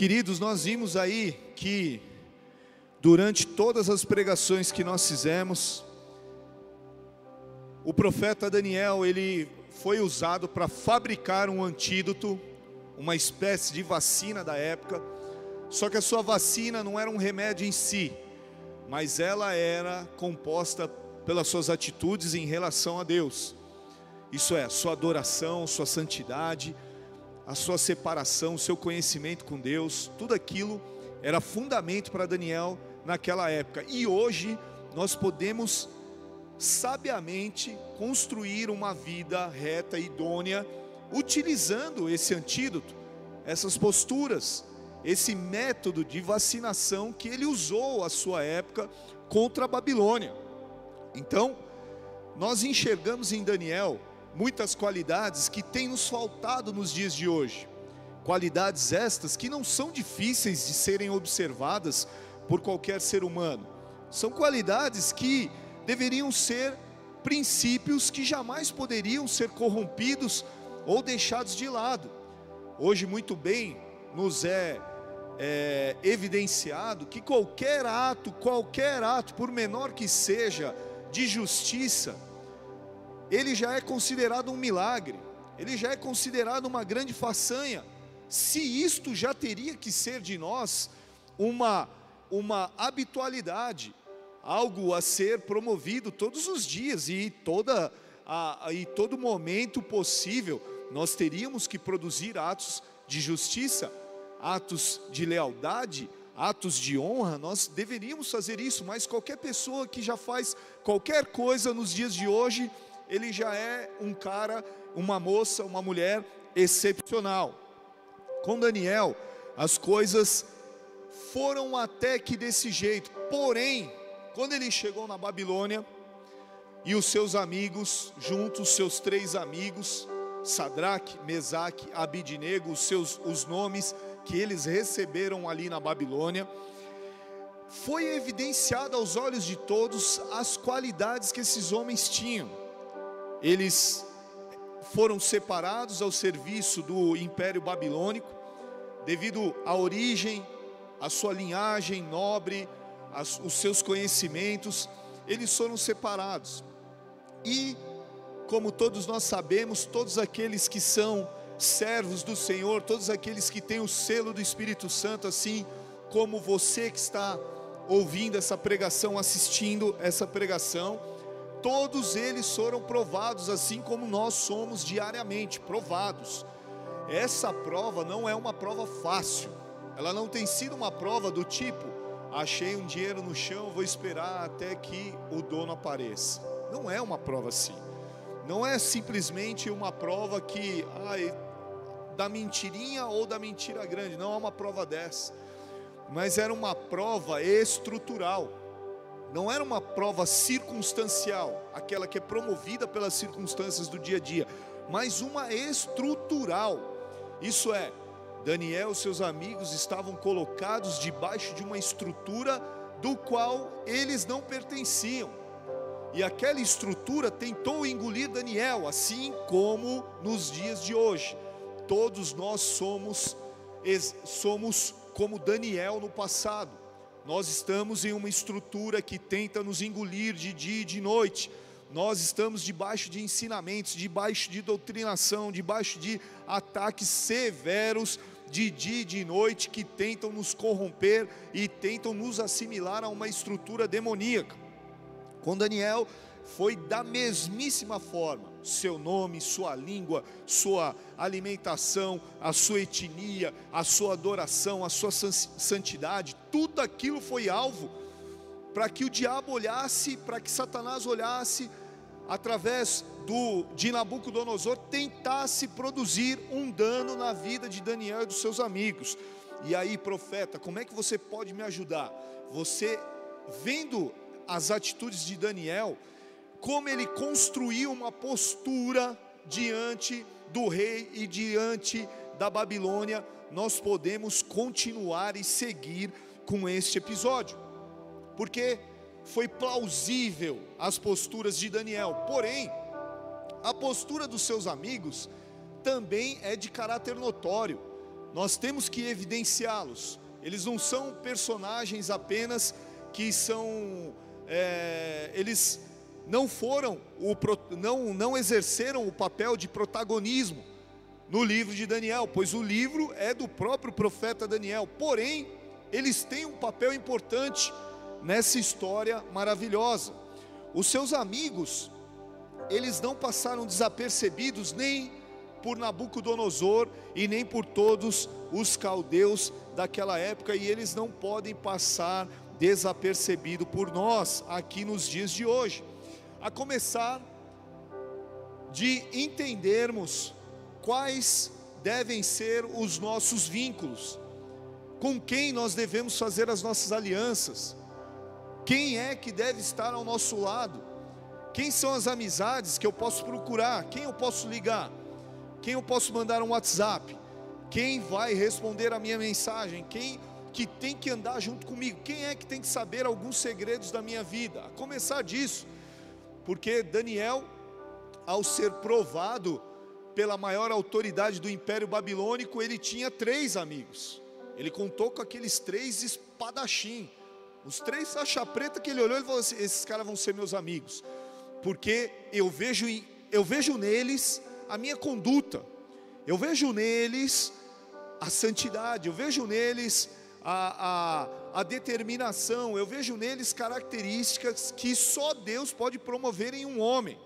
Queridos, nós vimos aí que durante todas as pregações que nós fizemos, o profeta Daniel, ele foi usado para fabricar um antídoto, uma espécie de vacina da época. Só que a sua vacina não era um remédio em si, mas ela era composta pelas suas atitudes em relação a Deus. Isso é, sua adoração, sua santidade, a sua separação, o seu conhecimento com Deus, tudo aquilo era fundamento para Daniel naquela época. E hoje nós podemos sabiamente construir uma vida reta e idônea, utilizando esse antídoto, essas posturas, esse método de vacinação que ele usou à sua época contra a Babilônia. Então, nós enxergamos em Daniel muitas qualidades que têm nos faltado nos dias de hoje. Qualidades estas que não são difíceis de serem observadas por qualquer ser humano. São qualidades que deveriam ser princípios que jamais poderiam ser corrompidos ou deixados de lado. Hoje muito bem nos é evidenciado que qualquer ato, por menor que seja, de justiça, ele já é considerado um milagre, ele já é considerado uma grande façanha. Se isto já teria que ser de nós uma habitualidade, algo a ser promovido todos os dias e todo momento possível, nós teríamos que produzir atos de justiça, atos de lealdade, atos de honra. Nós deveríamos fazer isso, mas qualquer pessoa que já faz qualquer coisa nos dias de hoje, ele já é um cara, uma moça, uma mulher excepcional. Com Daniel, as coisas foram até que desse jeito. Porém, quando ele chegou na Babilônia, e os seus amigos, juntos, seus 3 amigos, Sadraque, Mesaque, Abidnego, os nomes que eles receberam ali na Babilônia, foi evidenciado aos olhos de todos as qualidades que esses homens tinham. Eles foram separados ao serviço do Império Babilônico, devido à origem, à sua linhagem nobre, os seus conhecimentos, eles foram separados. E, como todos nós sabemos, todos aqueles que são servos do Senhor, todos aqueles que têm o selo do Espírito Santo, assim como você que está ouvindo essa pregação, assistindo essa pregação, todos eles foram provados, assim como nós somos diariamente provados. Essa prova não é uma prova fácil, ela não tem sido uma prova do tipo, achei um dinheiro no chão, vou esperar até que o dono apareça. Não é uma prova assim, não é simplesmente uma prova que, da mentirinha ou da mentira grande, não é uma prova dessa, mas era uma prova estrutural. Não era uma prova circunstancial, aquela que é promovida pelas circunstâncias do dia a dia, mas uma estrutural. Isso é, Daniel e seus amigos estavam colocados debaixo de uma estrutura do qual eles não pertenciam. E aquela estrutura tentou engolir Daniel, assim como nos dias de hoje. Todos nós somos como Daniel no passado. Nós estamos em uma estrutura que tenta nos engolir de dia e de noite. Nós estamos debaixo de ensinamentos, debaixo de doutrinação, debaixo de ataques severos de dia e de noite que tentam nos corromper e tentam nos assimilar a uma estrutura demoníaca. Com Daniel foi da mesmíssima forma. Seu nome, sua língua, sua alimentação, a sua etnia, a sua adoração, a sua santidade, tudo aquilo foi alvo para que o diabo olhasse, para que Satanás olhasse, através de Nabucodonosor, tentasse produzir um dano na vida de Daniel e dos seus amigos. E aí, profeta, como é que você pode me ajudar? Você, vendo as atitudes de Daniel, como ele construiu uma postura diante do rei e diante da Babilônia, nós podemos continuar e seguir com este episódio, porque foi plausível as posturas de Daniel. Porém, a postura dos seus amigos também é de caráter notório. nós temos que evidenciá-los. Eles não são personagens apenas que são, eles não foram, não exerceram o papel de protagonismo no livro de Daniel, pois o livro é do próprio profeta Daniel. Porém, eles têm um papel importante nessa história maravilhosa. Os seus amigos, eles não passaram desapercebidos nem por Nabucodonosor e nem por todos os caldeus daquela época, e eles não podem passar desapercebido por nós aqui nos dias de hoje. A começar de entendermos quais devem ser os nossos vínculos, com quem nós devemos fazer as nossas alianças, quem é que deve estar ao nosso lado, quem são as amizades que eu posso procurar, quem eu posso ligar, quem eu posso mandar um WhatsApp, quem vai responder a minha mensagem, quem que tem que andar junto comigo, quem é que tem que saber alguns segredos da minha vida. A começar disso, porque Daniel, ao ser provado pela maior autoridade do Império Babilônico, ele tinha 3 amigos. Ele contou com aqueles 3 espadachim, os 3 faixa preta, que ele olhou e falou assim: esses caras vão ser meus amigos, porque eu vejo neles a minha conduta, eu vejo neles a santidade, eu vejo neles a determinação, eu vejo neles características que só Deus pode promover em um homem.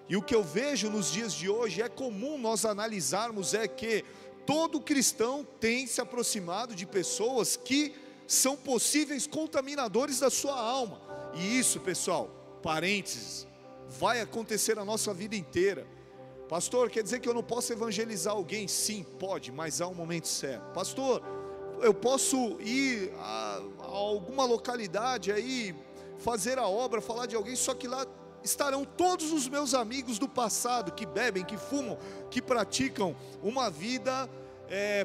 E o que eu vejo nos dias de hoje, é comum nós analisarmos, é que todo cristão tem se aproximado de pessoas que são possíveis contaminadores da sua alma. E isso, pessoal, parênteses, vai acontecer a nossa vida inteira. Pastor, quer dizer que eu não posso evangelizar alguém? Sim, pode, mas há um momento certo. Pastor, eu posso ir a alguma localidade aí, fazer a obra, falar de alguém, só que lá estarão todos os meus amigos do passado, que bebem, que fumam, que praticam uma vida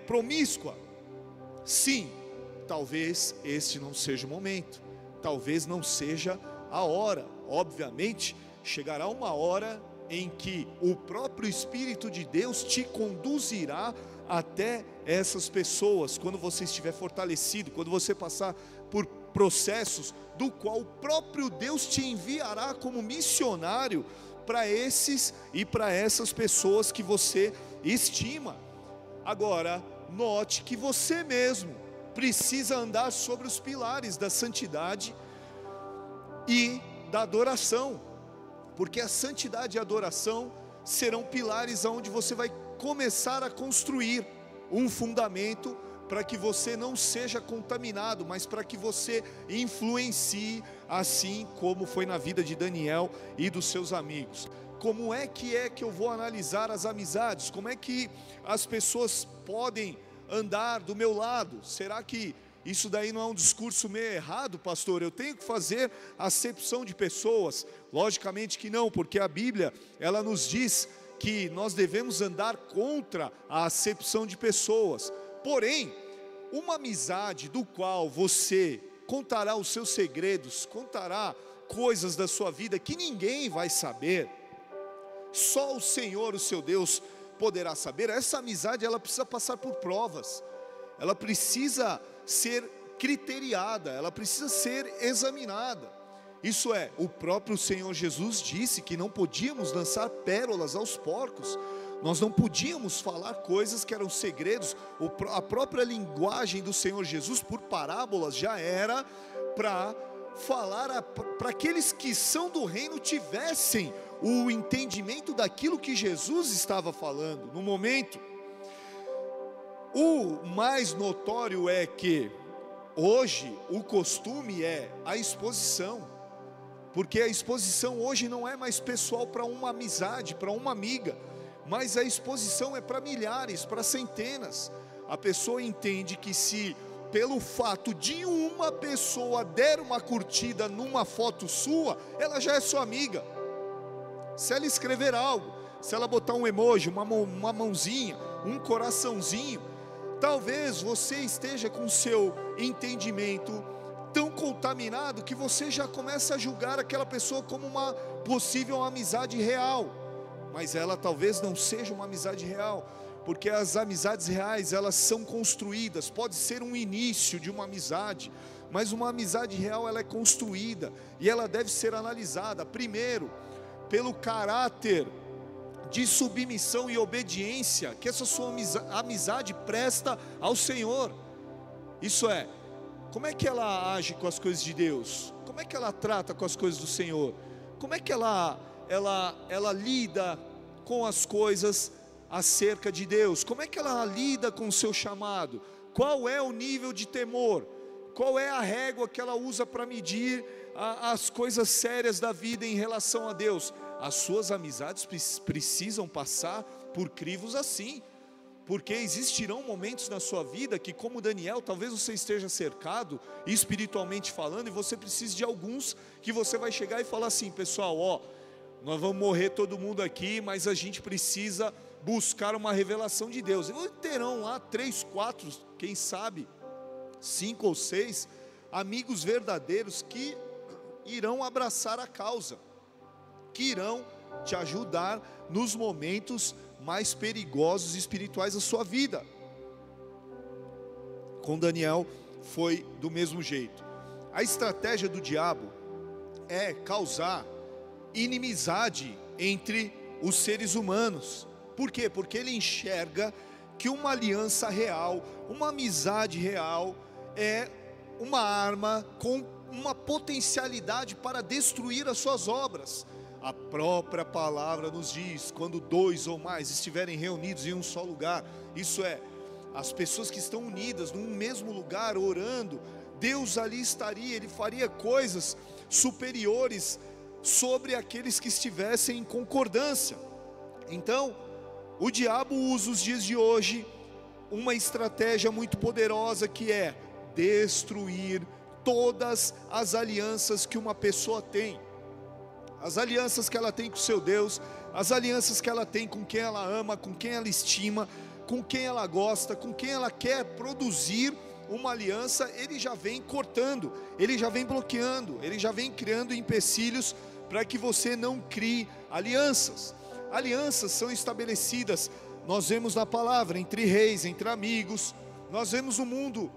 promíscua. Sim, talvez este não seja o momento, talvez não seja a hora. Obviamente, chegará uma hora em que o próprio Espírito de Deus te conduzirá até essas pessoas, quando você estiver fortalecido, quando você passar por processos do qual o próprio Deus te enviará como missionário para esses e para essas pessoas que você estima. Agora, note que você mesmo precisa andar sobre os pilares da santidade e da adoração, porque a santidade e a adoração serão pilares onde você vai começar a construir um fundamento para que você não seja contaminado, mas para que você influencie, assim como foi na vida de Daniel e dos seus amigos. Como é que eu vou analisar as amizades? Como é que as pessoas podem andar do meu lado? Será que isso daí não é um discurso meio errado, pastor? Eu tenho que fazer acepção de pessoas? Logicamente que não, porque a Bíblia, ela nos diz que nós devemos andar contra a acepção de pessoas. Porém, uma amizade do qual você contará os seus segredos, contará coisas da sua vida que ninguém vai saber, só o Senhor, o seu Deus, poderá saber. Essa amizade, ela precisa passar por provas, ela precisa ser criteriada, ela precisa ser examinada. Isso é, o próprio Senhor Jesus disse que não podíamos lançar pérolas aos porcos, nós não podíamos falar coisas que eram segredos. A própria linguagem do Senhor Jesus, por parábolas, já era para falar para aqueles que são do reino tivessem o entendimento daquilo que Jesus estava falando no momento. O mais notório é que hoje o costume é a exposição, porque a exposição hoje não é mais pessoal para uma amizade, para uma amiga, mas a exposição é para milhares, para centenas. A pessoa entende que se pelo fato de uma pessoa der uma curtida numa foto sua, ela já é sua amiga. Se ela escrever algo, se ela botar um emoji, uma mãozinha, um coraçãozinho, talvez você esteja com seu entendimento tão contaminado que você já começa a julgar aquela pessoa como uma possível amizade real, mas ela talvez não seja uma amizade real, porque as amizades reais, elas são construídas. Pode ser um início de uma amizade, mas uma amizade real, ela é construída, e ela deve ser analisada, primeiro, pelo caráter de submissão e obediência que essa sua amizade presta ao Senhor. Isso é, como é que ela age com as coisas de Deus? Como é que ela trata com as coisas do Senhor? Como é que ela lida com as coisas acerca de Deus? Como é que ela lida com o seu chamado? Qual é o nível de temor? Qual é a régua que ela usa para medir as coisas sérias da vida em relação a Deus? As suas amizades precisam passar por crivos assim, porque existirão momentos na sua vida que, como Daniel, talvez você esteja cercado, espiritualmente falando, e você precise de alguns que você vai chegar e falar assim: pessoal, nós vamos morrer todo mundo aqui, mas a gente precisa buscar uma revelação de Deus. E terão lá 3, 4, quem sabe 5 ou 6 amigos verdadeiros que irão abraçar a causa, que irão te ajudar nos momentos mais perigosos e espirituais da sua vida. Com Daniel foi do mesmo jeito. A estratégia do diabo é causar inimizade entre os seres humanos. Por quê? Porque ele enxerga que uma aliança real, uma amizade real, é uma arma com uma potencialidade para destruir as suas obras. A própria palavra nos diz: quando 2 ou mais estiverem reunidos em um só lugar, isso é, as pessoas que estão unidas num mesmo lugar orando, Deus ali estaria, Ele faria coisas superiores sobre aqueles que estivessem em concordância. Então, o diabo usa os dias de hoje uma estratégia muito poderosa, que é destruir todas as alianças que uma pessoa tem. As alianças que ela tem com o seu Deus, as alianças que ela tem com quem ela ama, com quem ela estima, com quem ela gosta, com quem ela quer produzir uma aliança, ele já vem cortando, ele já vem bloqueando, ele já vem criando empecilhos para que você não crie alianças. Alianças são estabelecidas, nós vemos na palavra, entre reis, entre amigos. Nós vemos no mundo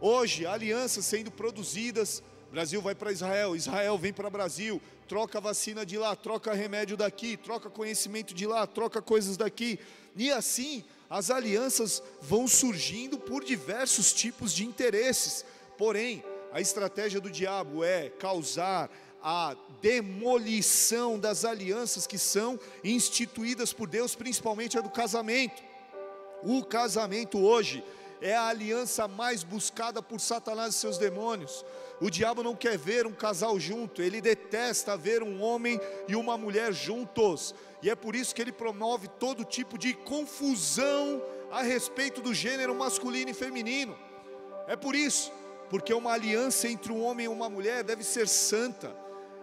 hoje alianças sendo produzidas. Brasil vai para Israel, Israel vem para Brasil, troca vacina de lá, troca remédio daqui, troca conhecimento de lá, troca coisas daqui. E assim as alianças vão surgindo por diversos tipos de interesses. Porém, a estratégia do diabo é causar a demolição das alianças que são instituídas por Deus, principalmente a do casamento. O casamento hoje é a aliança mais buscada por Satanás e seus demônios. O diabo não quer ver um casal junto, ele detesta ver um homem e uma mulher juntos, e é por isso que ele promove todo tipo de confusão a respeito do gênero masculino e feminino. É por isso, porque uma aliança entre um homem e uma mulher deve ser santa.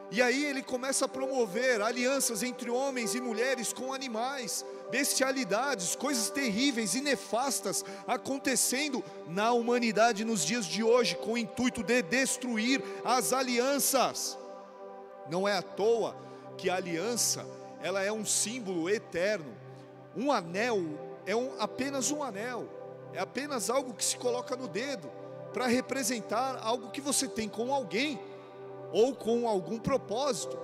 E aí ele começa a promover alianças entre homens e mulheres com animais, bestialidades, coisas terríveis e nefastas acontecendo na humanidade nos dias de hoje, com o intuito de destruir as alianças. Não é à toa que a aliança, ela é um símbolo eterno. Um anel é apenas um anel, é apenas algo que se coloca no dedo para representar algo que você tem com alguém ou com algum propósito.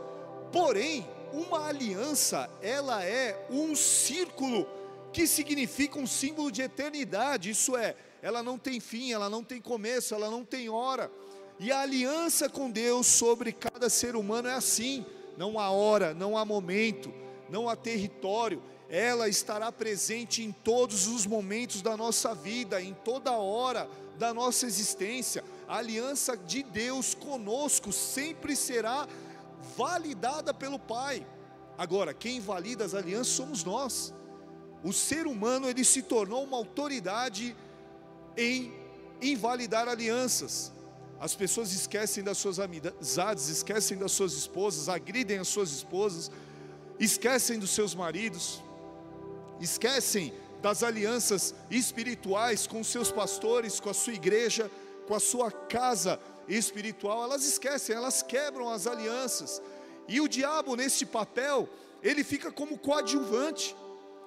Porém, uma aliança, ela é um círculo que significa um símbolo de eternidade. Isso é, ela não tem fim, ela não tem começo, ela não tem hora. E a aliança com Deus sobre cada ser humano é assim: não há hora, não há momento, não há território. Ela estará presente em todos os momentos da nossa vida, em toda hora da nossa existência. A aliança de Deus conosco sempre será validada pelo Pai. Agora, quem valida as alianças somos nós. O ser humano, ele se tornou uma autoridade em invalidar alianças. As pessoas esquecem das suas amizades, esquecem das suas esposas, agridem as suas esposas, esquecem dos seus maridos, esquecem das alianças espirituais com os seus pastores, com a sua igreja, com a sua casa espiritual. Elas esquecem, elas quebram as alianças. E o diabo, nesse papel, ele fica como coadjuvante,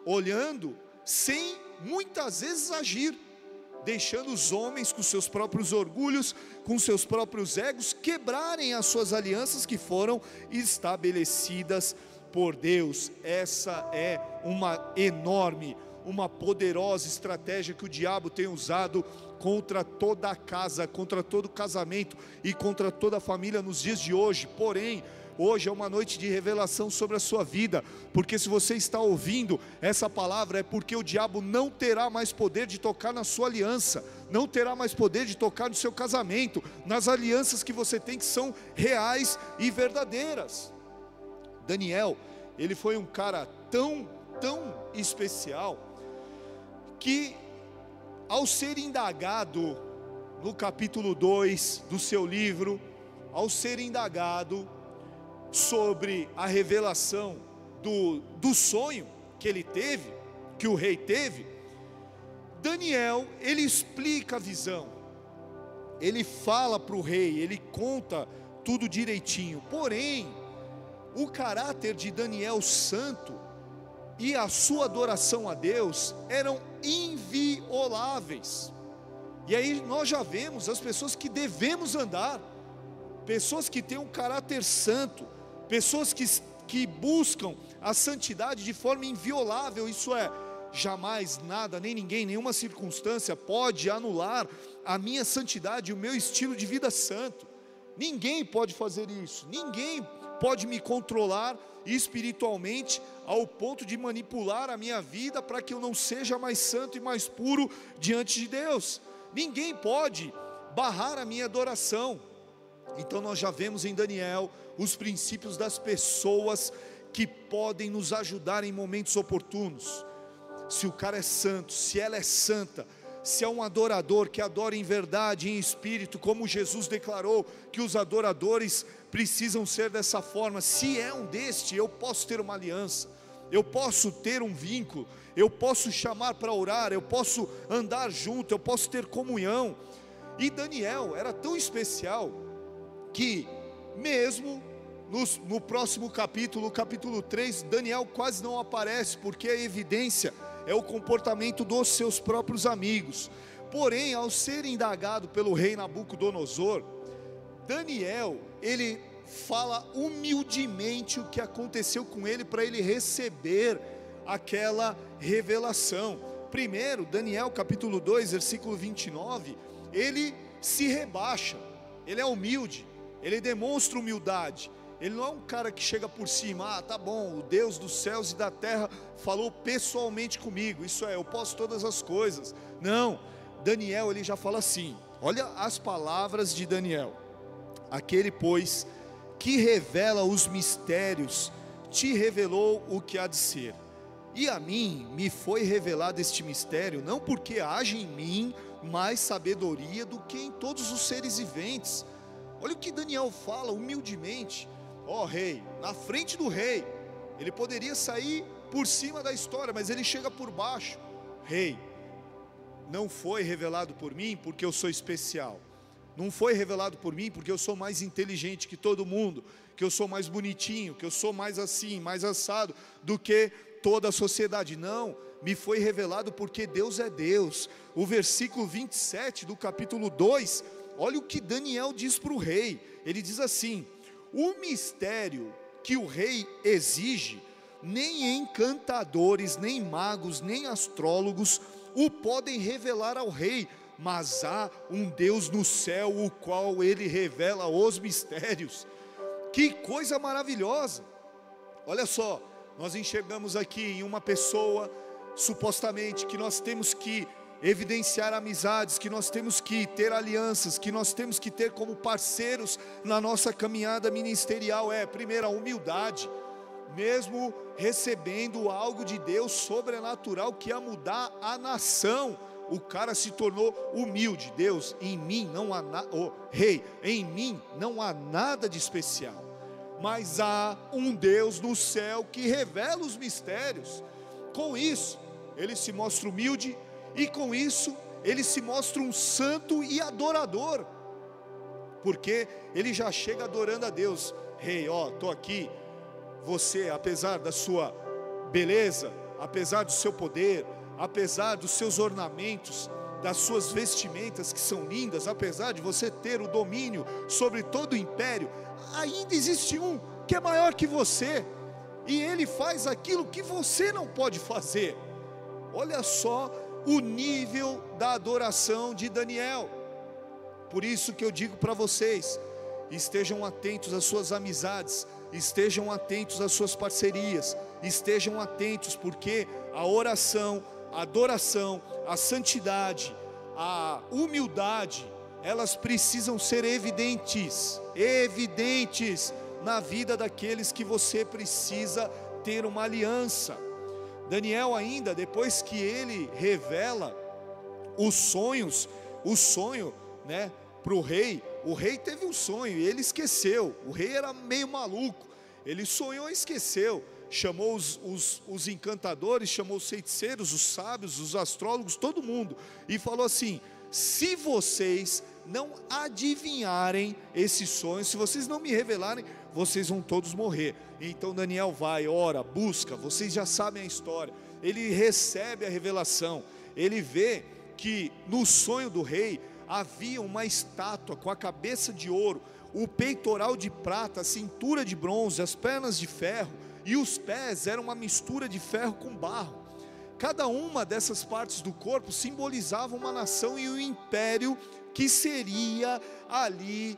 olhando sem muitas vezes agir, deixando os homens com seus próprios orgulhos, com seus próprios egos, quebrarem as suas alianças que foram estabelecidas por Deus. Essa é uma enorme, uma poderosa estratégia que o diabo tem usado contra toda a casa, contra todo casamento e contra toda a família nos dias de hoje. Porém, hoje é uma noite de revelação sobre a sua vida, porque se você está ouvindo essa palavra, é porque o diabo não terá mais poder de tocar na sua aliança, não terá mais poder de tocar no seu casamento, nas alianças que você tem que são reais e verdadeiras. Daniel, ele foi um cara tão especial, que ao ser indagado, no capítulo 2 do seu livro, ao ser indagado sobre a revelação do sonho que ele teve, que o rei teve, Daniel, ele explica a visão, ele fala para o rei, ele conta tudo direitinho. Porém, o caráter de Daniel santo e a sua adoração a Deus eram invioláveis. E aí nós já vemos as pessoas que devemos andar, pessoas que têm um caráter santo, pessoas que buscam a santidade de forma inviolável. Isso é, jamais nada, nem ninguém, nenhuma circunstância pode anular a minha santidade, o meu estilo de vida santo. Ninguém pode fazer isso, ninguém pode me controlar espiritualmente ao ponto de manipular a minha vida para que eu não seja mais santo e mais puro diante de Deus. Ninguém pode barrar a minha adoração. Então nós já vemos em Daniel os princípios das pessoas que podem nos ajudar em momentos oportunos. Se o cara é santo, se ela é santa, se é um adorador que adora em verdade, em espírito, como Jesus declarou que os adoradores precisam ser dessa forma, se é um deste, eu posso ter uma aliança, eu posso ter um vínculo, eu posso chamar para orar, eu posso andar junto, eu posso ter comunhão. E Daniel era tão especial que mesmo no próximo capítulo, capítulo 3, Daniel quase não aparece, porque a evidência é o comportamento dos seus próprios amigos. Porém, ao ser indagado pelo rei Nabucodonosor, Daniel, ele fala humildemente o que aconteceu com ele, para ele receber aquela revelação. Primeiro, Daniel capítulo 2, versículo 29, ele se rebaixa, ele é humilde, ele demonstra humildade. Ele não é um cara que chega por cima, tá bom, o Deus dos céus e da terra falou pessoalmente comigo, isso é, eu posso todas as coisas. Não, Daniel, ele já fala assim, olha as palavras de Daniel: aquele, pois, que revela os mistérios, te revelou o que há de ser. E a mim me foi revelado este mistério, não porque haja em mim mais sabedoria do que em todos os seres viventes. Olha o que Daniel fala humildemente. Rei, na frente do rei, ele poderia sair por cima da história, mas ele chega por baixo. Rei, não foi revelado por mim porque eu sou especial, não foi revelado por mim porque eu sou mais inteligente que todo mundo, que eu sou mais bonitinho, que eu sou mais assim, mais assado do que toda a sociedade. Não, me foi revelado porque Deus é Deus. O versículo 27 do capítulo 2, olha o que Daniel diz para o rei. Ele diz assim: o mistério que o rei exige, nem encantadores, nem magos, nem astrólogos o podem revelar ao rei, mas há um Deus no céu, o qual ele revela os mistérios. Que coisa maravilhosa! Olha só, nós enxergamos aqui em uma pessoa, supostamente, que nós temos que evidenciar amizades, que nós temos que ter alianças, que nós temos que ter como parceiros na nossa caminhada ministerial. Primeiro, a humildade. Mesmo recebendo algo de Deus sobrenatural que ia mudar a nação, o cara se tornou humilde. Deus, em mim não há nada, rei, em mim não há nada de especial, mas há um Deus no céu que revela os mistérios. Com isso, ele se mostra humilde, e com isso, ele se mostra um santo e adorador, porque ele já chega adorando a Deus. Rei, estou aqui. Você, apesar da sua beleza, apesar do seu poder, apesar dos seus ornamentos, das suas vestimentas que são lindas, apesar de você ter o domínio sobre todo o império, ainda existe um que é maior que você, e ele faz aquilo que você não pode fazer. Olha só o nível da adoração de Daniel. Por isso que eu digo para vocês, estejam atentos às suas amizades, estejam atentos às suas parcerias, estejam atentos, porque a oração, a adoração, a santidade, a humildade, elas precisam ser evidentes na vida daqueles que você precisa ter uma aliança. Daniel ainda, depois que ele revela o sonho, né, para o rei teve um sonho e ele esqueceu. O rei era meio maluco, ele sonhou e esqueceu. Chamou os encantadores, chamou os feiticeiros, os sábios, os astrólogos, todo mundo, e falou assim: se vocês não adivinharem esse sonho, se vocês não me revelarem, vocês vão todos morrer. Então Daniel vai, ora, busca, vocês já sabem a história. Ele recebe a revelação, ele vê que no sonho do rei havia uma estátua com a cabeça de ouro, o peitoral de prata, a cintura de bronze, as pernas de ferro, e os pés eram uma mistura de ferro com barro. Cada uma dessas partes do corpo simbolizava uma nação e um império que seria ali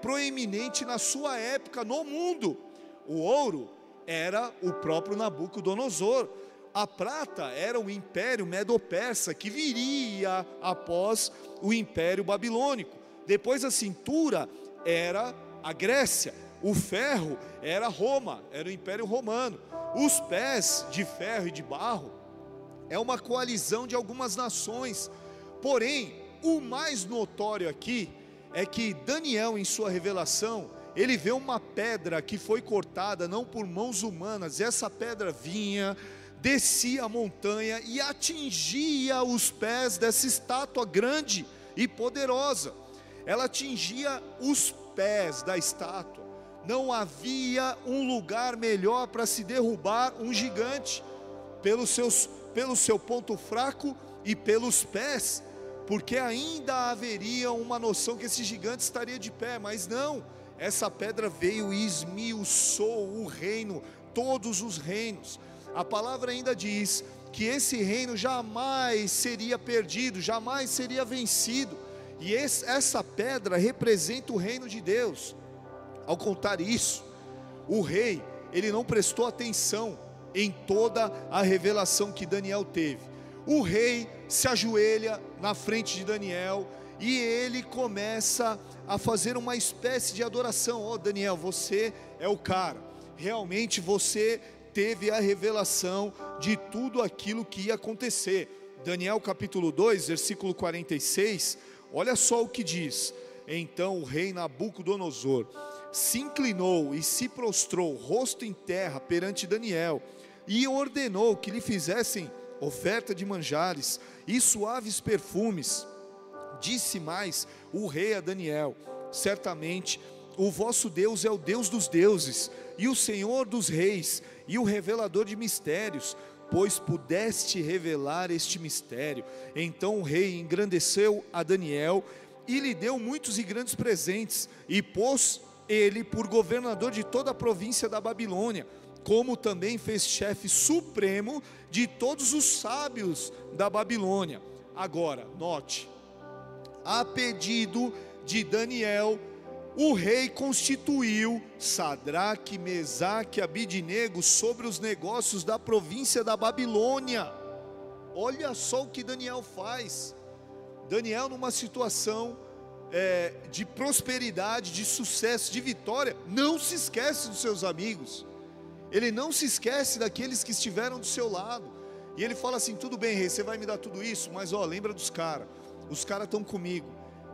proeminente na sua época no mundo. O ouro era o próprio Nabucodonosor. A prata era o império medo-persa que viria após o império babilônico. Depois a cintura era a Grécia. O ferro era Roma, era o império romano. Os pés de ferro e de barro é uma coalizão de algumas nações. Porém, o mais notório aqui é que Daniel, em sua revelação, ele vê uma pedra que foi cortada não por mãos humanas. Essa pedra vinha, descia a montanha e atingia os pés dessa estátua grande e poderosa. Ela atingia os pés da estátua. Não havia um lugar melhor para se derrubar um gigante, pelo seu ponto fraco e pelos pés, porque ainda haveria uma noção que esse gigante estaria de pé, mas não, essa pedra veio e esmiuçou o reino, todos os reinos. A palavra ainda diz que esse reino jamais seria perdido, jamais seria vencido, e essa pedra representa o reino de Deus. Ao contar isso, o rei, ele não prestou atenção em toda a revelação que Daniel teve. O rei se ajoelha na frente de Daniel e ele começa a fazer uma espécie de adoração. Ó, Daniel, você é o cara, realmente você teve a revelação de tudo aquilo que ia acontecer. Daniel capítulo 2, versículo 46, olha só o que diz: então o rei Nabucodonosor se inclinou e se prostrou, rosto em terra, perante Daniel, e ordenou que lhe fizessem oferta de manjares e suaves perfumes. Disse mais o rei a Daniel: certamente o vosso Deus é o Deus dos deuses, e o Senhor dos reis, e o revelador de mistérios, pois pudeste revelar este mistério. Então o rei engrandeceu a Daniel, e lhe deu muitos e grandes presentes, e pôs ele por governador de toda a província da Babilônia, como também fez chefe supremo de todos os sábios da Babilônia. Agora, note, a pedido de Daniel, o rei constituiu Sadraque, Mesaque e Abidnego sobre os negócios da província da Babilônia. Olha só o que Daniel faz. Daniel, numa situação de prosperidade, de sucesso, de vitória, não se esquece dos seus amigos, ele não se esquece daqueles que estiveram do seu lado, e ele fala assim: tudo bem, rei, você vai me dar tudo isso, mas ó, lembra dos caras, os caras estão comigo,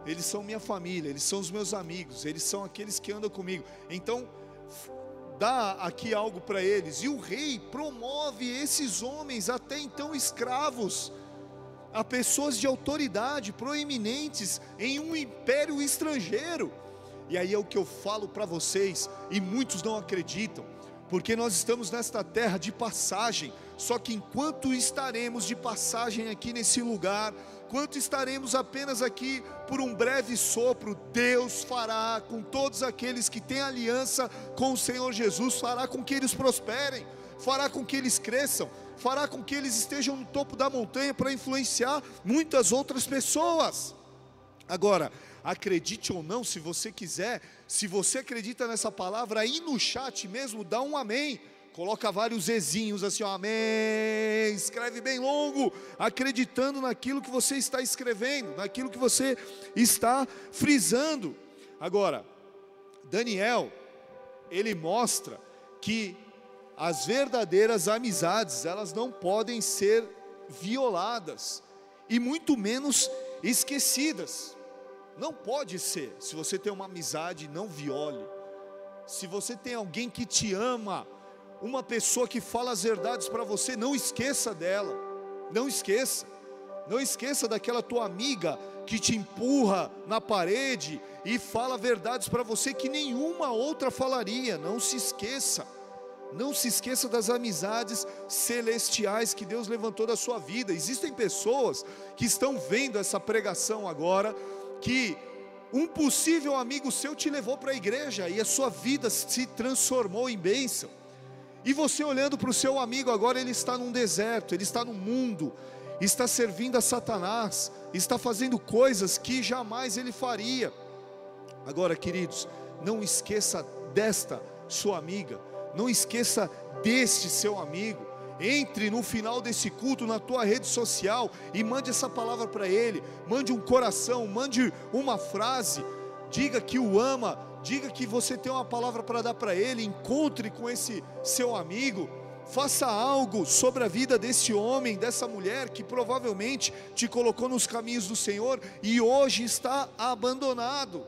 eles são minha família, eles são os meus amigos, eles são aqueles que andam comigo, então dá aqui algo para eles. E o rei promove esses homens, até então escravos, a pessoas de autoridade, proeminentes em um império estrangeiro. E aí é o que eu falo para vocês, e muitos não acreditam, porque nós estamos nesta terra de passagem, Só que enquanto estaremos de passagem aqui nesse lugar, enquanto estaremos apenas aqui por um breve sopro, Deus fará com todos aqueles que têm aliança com o Senhor Jesus, fará com que eles prosperem, fará com que eles cresçam, fará com que eles estejam no topo da montanha para influenciar muitas outras pessoas. Agora, acredite ou não, se você quiser, se você acredita nessa palavra, aí no chat mesmo, dá um amém, coloca vários zezinhos assim, ó, amém, escreve bem longo, acreditando naquilo que você está escrevendo, naquilo que você está frisando. Agora, Daniel, ele mostra que as verdadeiras amizades, elas não podem ser violadas, e muito menos esquecidas. Não pode ser. Se você tem uma amizade, não viole. Se você tem alguém que te ama, uma pessoa que fala as verdades para você, não esqueça dela. Não esqueça. Não esqueça daquela tua amiga que te empurra na parede e fala verdades para você que nenhuma outra falaria. Não se esqueça. Não se esqueça das amizades celestiais que Deus levantou da sua vida. Existem pessoas que estão vendo essa pregação agora, que um possível amigo seu te levou para a igreja e a sua vida se transformou em bênção. E você olhando para o seu amigo agora, ele está num deserto, ele está no mundo, está servindo a Satanás, está fazendo coisas que jamais ele faria. Agora, queridos, não esqueça desta sua amiga, não esqueça deste seu amigo. Entre no final desse culto na tua rede social e mande essa palavra para ele, mande um coração, mande uma frase, diga que o ama, diga que você tem uma palavra para dar para ele, encontre com esse seu amigo, faça algo sobre a vida desse homem, dessa mulher que provavelmente te colocou nos caminhos do Senhor e hoje está abandonado.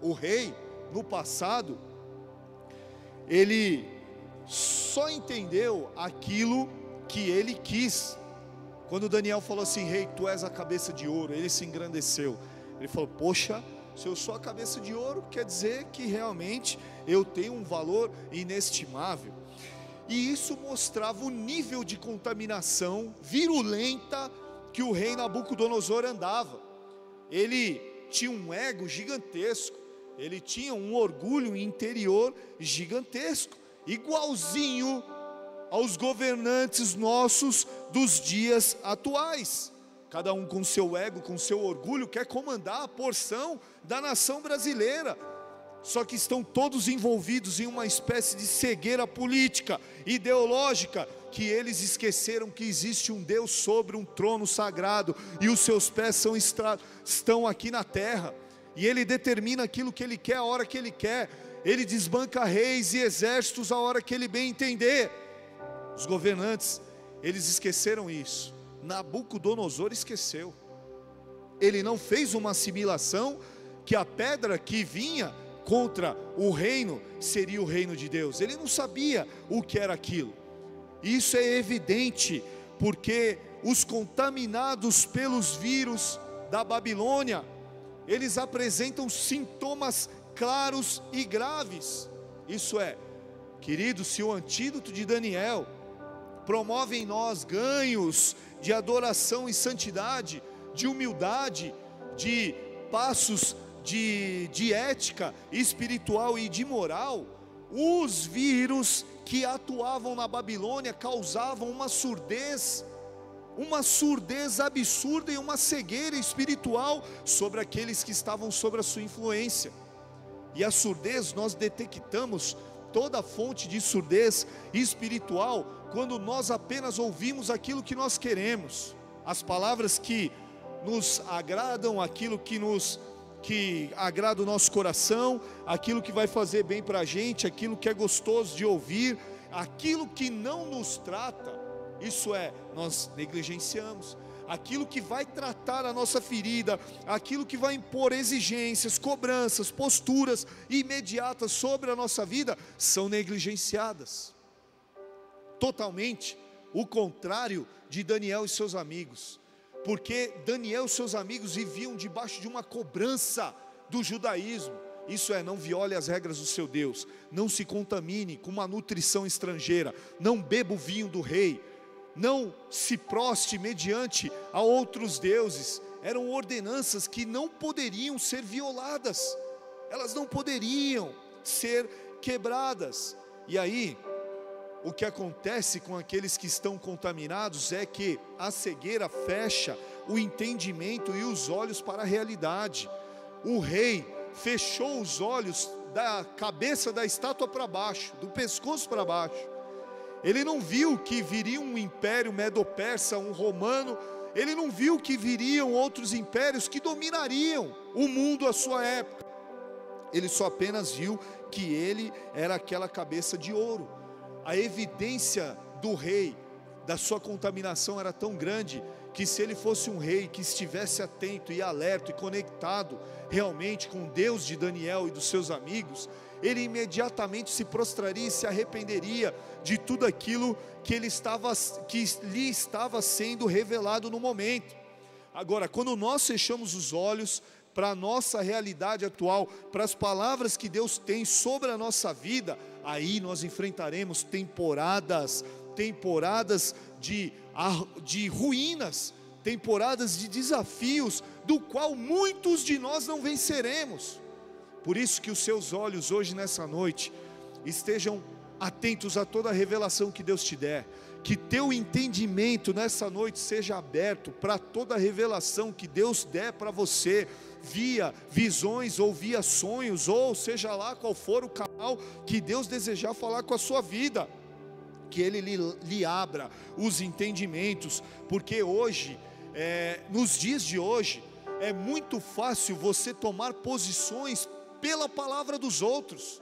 O rei, no passado, ele só entendeu aquilo que ele quis. Quando Daniel falou assim, rei, tu és a cabeça de ouro, ele se engrandeceu. Ele falou, poxa, se eu sou a cabeça de ouro, quer dizer que realmente eu tenho um valor inestimável. E isso mostrava o nível de contaminação virulenta que o rei Nabucodonosor andava. Ele tinha um ego gigantesco, ele tinha um orgulho interior gigantesco, igualzinho aos governantes nossos dos dias atuais. Cada um com seu ego, com seu orgulho, quer comandar a porção da nação brasileira. Só que estão todos envolvidos em uma espécie de cegueira política, ideológica, que eles esqueceram que existe um Deus sobre um trono sagrado, e os seus pés estão aqui na terra, e Ele determina aquilo que Ele quer, a hora que Ele quer. Ele desbanca reis e exércitos a hora que Ele bem entender. Os governantes, eles esqueceram isso. Nabucodonosor esqueceu. Ele não fez uma assimilação que a pedra que vinha contra o reino seria o reino de Deus. Ele não sabia o que era aquilo. Isso é evidente porque os contaminados pelos vírus da Babilônia, eles apresentam sintomas claros e graves. Isso é, queridos, se o antídoto de Daniel promove em nós ganhos de adoração e santidade, de humildade, de passos de ética espiritual e de moral, os vírus que atuavam na Babilônia causavam uma surdez absurda e uma cegueira espiritual sobre aqueles que estavam sob a sua influência. E a surdez, nós detectamos toda a fonte de surdez espiritual quando nós apenas ouvimos aquilo que nós queremos, as palavras que nos agradam, aquilo que agrada o nosso coração, aquilo que vai fazer bem para a gente, aquilo que é gostoso de ouvir, aquilo que não nos trata, isso é, nós negligenciamos. Aquilo que vai tratar a nossa ferida, aquilo que vai impor exigências, cobranças, posturas imediatas sobre a nossa vida, são negligenciadas. Totalmente o contrário de Daniel e seus amigos, porque Daniel e seus amigos viviam debaixo de uma cobrança do judaísmo, Isso é, não viole as regras do seu Deus, não se contamine com uma nutrição estrangeira, não beba o vinho do rei, não se proste mediante a outros deuses. Eram ordenanças que não poderiam ser violadas, elas não poderiam ser quebradas. E aí, o que acontece com aqueles que estão contaminados é que a cegueira fecha o entendimento e os olhos para a realidade. O rei fechou os olhos da cabeça da estátua para baixo, do pescoço para baixo. Ele não viu que viria um império medo-persa, um romano. Ele não viu que viriam outros impérios que dominariam o mundo à sua época. Ele só apenas viu que ele era aquela cabeça de ouro. A evidência do rei, da sua contaminação era tão grande, que se ele fosse um rei que estivesse atento e alerta e conectado realmente com o Deus de Daniel e dos seus amigos, ele imediatamente se prostraria e se arrependeria de tudo aquilo que lhe estava sendo revelado no momento. Agora, quando nós fechamos os olhos para a nossa realidade atual, para as palavras que Deus tem sobre a nossa vida, aí nós enfrentaremos temporadas de ruínas, temporadas de desafios, do qual muitos de nós não venceremos. Por isso que os seus olhos hoje nessa noite estejam atentos a toda a revelação que Deus te der, que teu entendimento nessa noite seja aberto para toda a revelação que Deus der para você, via visões ou via sonhos, ou seja lá qual for o canal que Deus desejar falar com a sua vida, que Ele lhe abra os entendimentos, porque hoje, nos dias de hoje, é muito fácil você tomar posições pela palavra dos outros.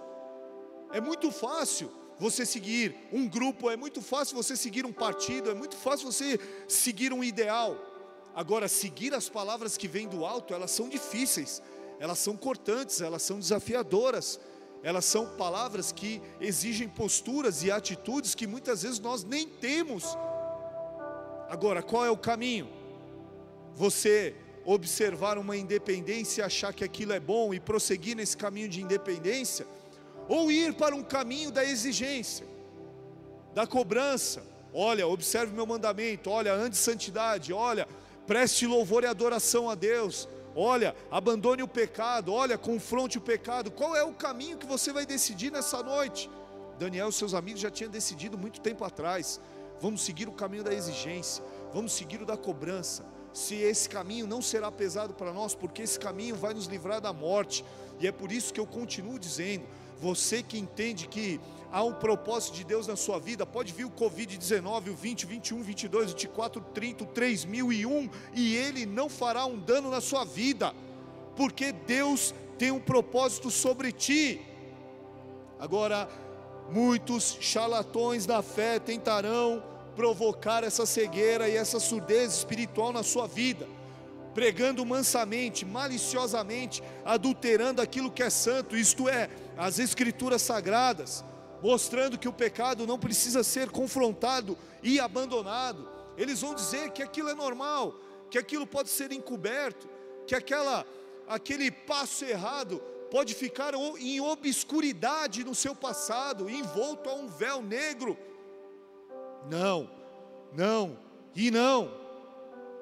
É muito fácil você seguir um grupo, é muito fácil você seguir um partido, é muito fácil você seguir um ideal. Agora, seguir as palavras que vêm do alto, elas são difíceis, elas são cortantes, elas são desafiadoras, elas são palavras que exigem posturas e atitudes que muitas vezes nós nem temos. Agora, qual é o caminho? Você observar uma independência e achar que aquilo é bom e prosseguir nesse caminho de independência, ou ir para um caminho da exigência, da cobrança. Olha, observe meu mandamento, olha, ande em santidade, olha, preste louvor e adoração a Deus, olha, abandone o pecado, olha, confronte o pecado. Qual é o caminho que você vai decidir nessa noite? Daniel e seus amigos já tinham decidido muito tempo atrás. Vamos seguir o caminho da exigência, vamos seguir o da cobrança. Se esse caminho não será pesado para nós, porque esse caminho vai nos livrar da morte. E é por isso que eu continuo dizendo, você que entende que há um propósito de Deus na sua vida, pode vir o Covid-19, o 20, 21, 22, 24, 30, 3001, e ele não fará um dano na sua vida, porque Deus tem um propósito sobre ti. Agora, muitos charlatões da fé tentarão provocar essa cegueira e essa surdez espiritual na sua vida, pregando mansamente, maliciosamente, adulterando aquilo que é santo, isto é, as escrituras sagradas, mostrando que o pecado não precisa ser confrontado e abandonado. Eles vão dizer que aquilo é normal, que aquilo pode ser encoberto, que aquele passo errado pode ficar em obscuridade no seu passado, envolto a um véu negro. Não, não e não.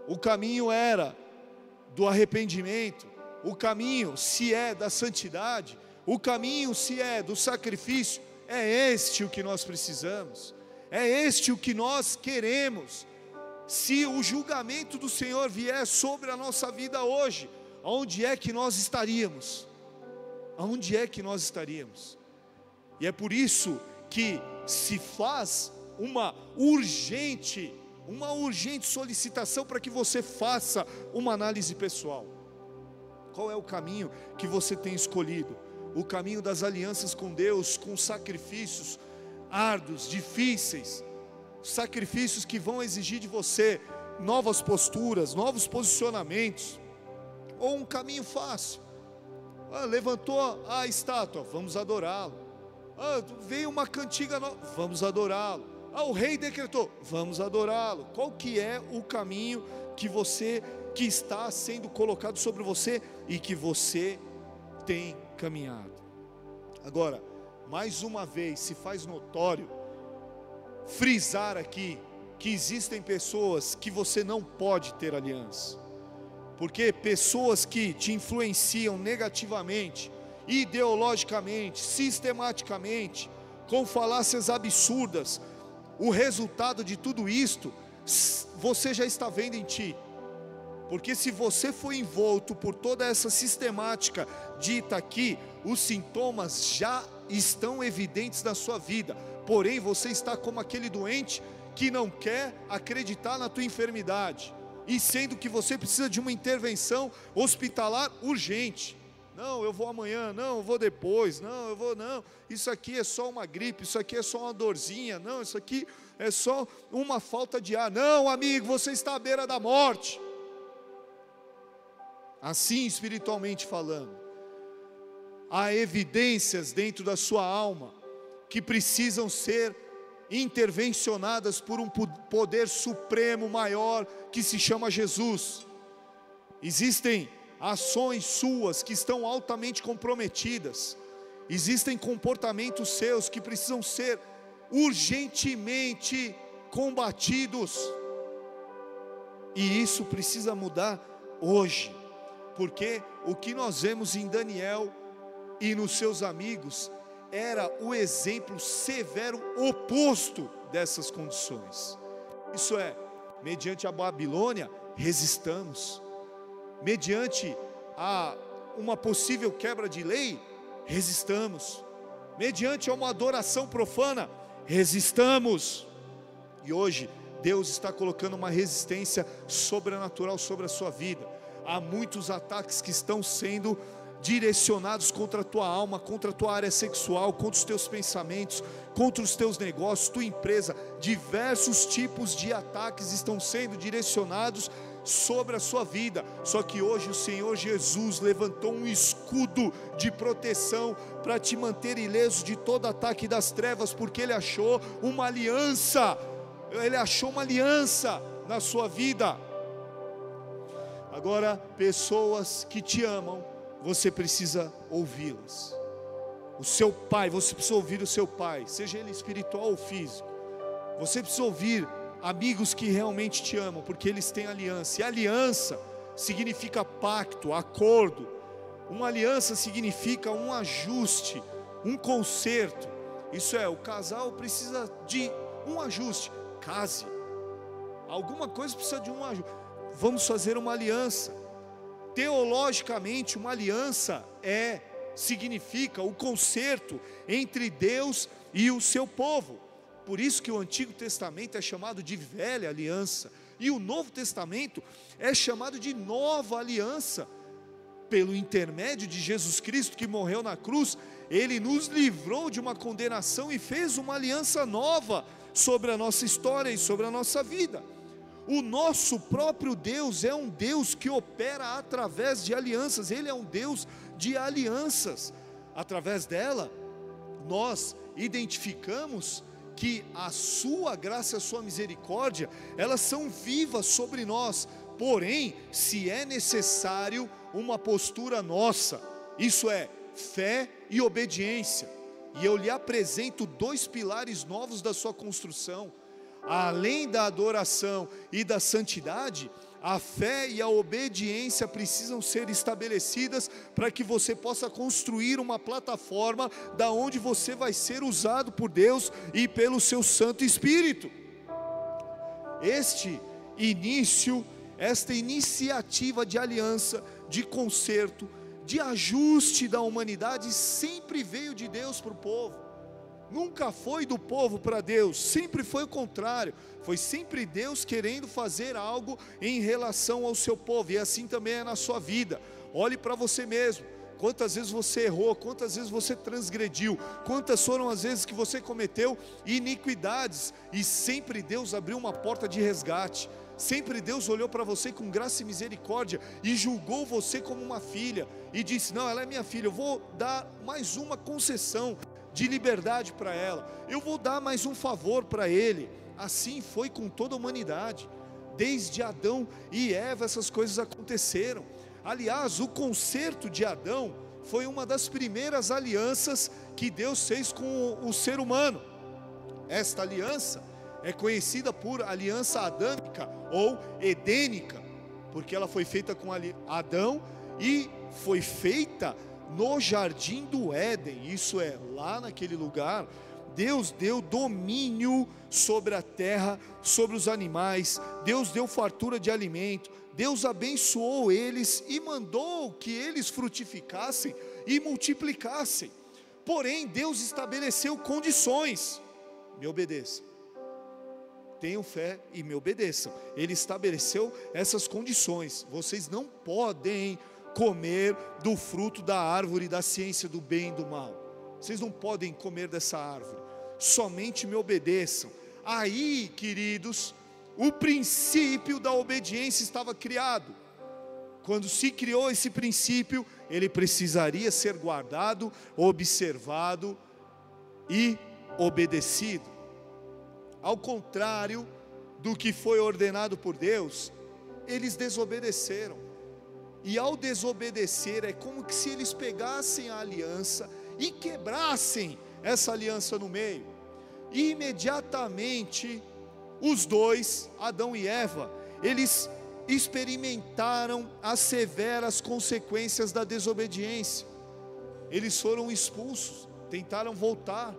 O caminho era do arrependimento, o caminho se é da santidade, o caminho se é do sacrifício. É este o que nós precisamos, é este o que nós queremos. Se o julgamento do Senhor vier sobre a nossa vida hoje, aonde é que nós estaríamos? Aonde é que nós estaríamos? E é por isso que se faz uma urgente solicitação para que você faça uma análise pessoal. Qual é o caminho que você tem escolhido? O caminho das alianças com Deus, com sacrifícios árduos, difíceis, sacrifícios que vão exigir de você novas posturas, novos posicionamentos, ou um caminho fácil? Levantou a estátua, vamos adorá-lo. Veio uma cantiga nova, vamos adorá-lo. O rei decretou, vamos adorá-lo. Qual que é o caminho que está sendo colocado sobre você e que você tem caminhado. Agora, mais uma vez, se faz notório, frisar aqui, que existem pessoas que você não pode ter aliança, porque pessoas que te influenciam negativamente, ideologicamente, sistematicamente, com falácias absurdas, o resultado de tudo isto, você já está vendo em ti, porque se você foi envolto por toda essa sistemática dita aqui, os sintomas já estão evidentes na sua vida, porém você está como aquele doente que não quer acreditar na tua enfermidade, e sendo que você precisa de uma intervenção hospitalar urgente. Não, eu vou amanhã, não, eu vou depois, não, eu vou, não, isso aqui é só uma gripe, isso aqui é só uma dorzinha, não, isso aqui é só uma falta de ar. Não, amigo, você está à beira da morte. Assim, espiritualmente falando, há evidências dentro da sua alma que precisam ser intervencionadas por um poder supremo maior que se chama Jesus. Existem ações suas que estão altamente comprometidas, existem comportamentos seus que precisam ser urgentemente combatidos, e isso precisa mudar hoje, porque o que nós vemos em Daniel e nos seus amigos era o exemplo severo oposto dessas condições. Isso é, mediante a Babilônia, resistamos. Mediante a uma possível quebra de lei, resistamos. Mediante a uma adoração profana, resistamos. E hoje, Deus está colocando uma resistência sobrenatural sobre a sua vida. Há muitos ataques que estão sendo direcionados contra a tua alma, contra a tua área sexual, contra os teus pensamentos, contra os teus negócios, tua empresa. Diversos tipos de ataques estão sendo direcionados sobre a sua vida. Só que hoje o Senhor Jesus levantou um escudo de proteção para te manter ileso de todo ataque das trevas, porque Ele achou uma aliança. Ele achou uma aliança na sua vida. Agora, pessoas que te amam, você precisa ouvi-las. O seu pai, você precisa ouvir o seu pai, seja ele espiritual ou físico. Você precisa ouvir amigos que realmente te amam, porque eles têm aliança. E aliança significa pacto, acordo. Uma aliança significa um ajuste, um conserto. Isso é, o casal precisa de um ajuste. Case. Alguma coisa precisa de um ajuste. Vamos fazer uma aliança. Teologicamente, uma aliança significa o conserto entre Deus e o seu povo. Por isso que o Antigo Testamento é chamado de Velha Aliança, e o Novo Testamento é chamado de Nova Aliança. Pelo intermédio de Jesus Cristo, que morreu na cruz, Ele nos livrou de uma condenação e fez uma aliança nova sobre a nossa história e sobre a nossa vida. O nosso próprio Deus é um Deus que opera através de alianças. Ele é um Deus de alianças. Através dela, nós identificamos que a sua graça e a sua misericórdia, elas são vivas sobre nós. Porém, se é necessário uma postura nossa, isso é, fé e obediência. E eu lhe apresento dois pilares novos da sua construção. Além da adoração e da santidade, a fé e a obediência precisam ser estabelecidas para que você possa construir uma plataforma da onde você vai ser usado por Deus e pelo seu Santo Espírito. Esta iniciativa de aliança, de conserto, de ajuste da humanidade sempre veio de Deus para o povo. Nunca foi do povo para Deus, sempre foi o contrário. Foi sempre Deus querendo fazer algo em relação ao seu povo, e assim também é na sua vida. Olhe para você mesmo, quantas vezes você errou, quantas vezes você transgrediu, quantas foram as vezes que você cometeu iniquidades, e sempre Deus abriu uma porta de resgate. Sempre Deus olhou para você com graça e misericórdia e julgou você como uma filha, e disse: não, ela é minha filha, eu vou dar mais uma concessão de liberdade para ela, eu vou dar mais um favor para ele. Assim foi com toda a humanidade, desde Adão e Eva essas coisas aconteceram. Aliás, o conserto de Adão foi uma das primeiras alianças que Deus fez com o ser humano. Esta aliança é conhecida por aliança adâmica ou edênica, porque ela foi feita com Adão e foi feita no jardim do Éden. Isso é, lá naquele lugar, Deus deu domínio sobre a terra, sobre os animais, Deus deu fartura de alimento, Deus abençoou eles e mandou que eles frutificassem e multiplicassem. Porém, Deus estabeleceu condições. Me obedeçam, tenham fé e me obedeçam. Ele estabeleceu essas condições: vocês não podem comer do fruto da árvore da ciência do bem e do mal, vocês não podem comer dessa árvore, somente me obedeçam. Aí, queridos, o princípio da obediência estava criado. Quando se criou esse princípio, ele precisaria ser guardado, observado e obedecido. Ao contrário do que foi ordenado por Deus, eles desobedeceram. E ao desobedecer, é como que se eles pegassem a aliança e quebrassem essa aliança no meio. E imediatamente os dois, Adão e Eva, eles experimentaram as severas consequências da desobediência. Eles foram expulsos, tentaram voltar,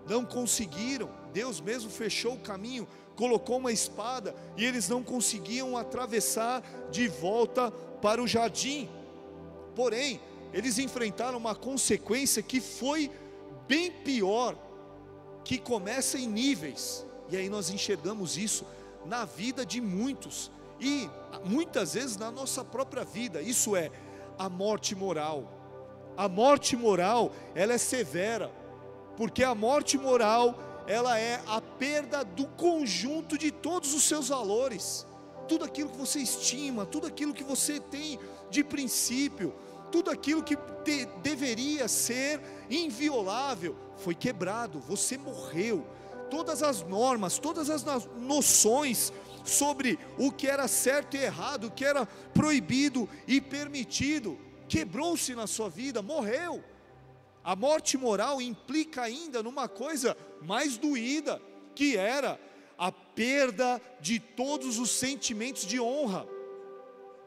não conseguiram. Deus mesmo fechou o caminho, colocou uma espada e eles não conseguiam atravessar de volta para o jardim. Porém, eles enfrentaram uma consequência que foi bem pior, que começa em níveis. E aí nós enxergamos isso na vida de muitos e muitas vezes na nossa própria vida. Isso é a morte moral. A morte moral, ela é severa, porque a morte moral, ela é a perda do conjunto de todos os seus valores, tudo aquilo que você estima, tudo aquilo que você tem de princípio, tudo aquilo que deveria ser inviolável, foi quebrado, você morreu. Todas as normas, todas as noções sobre o que era certo e errado, o que era proibido e permitido, quebrou-se na sua vida, morreu. A morte moral implica ainda numa coisa mais doída, que era a perda de todos os sentimentos de honra.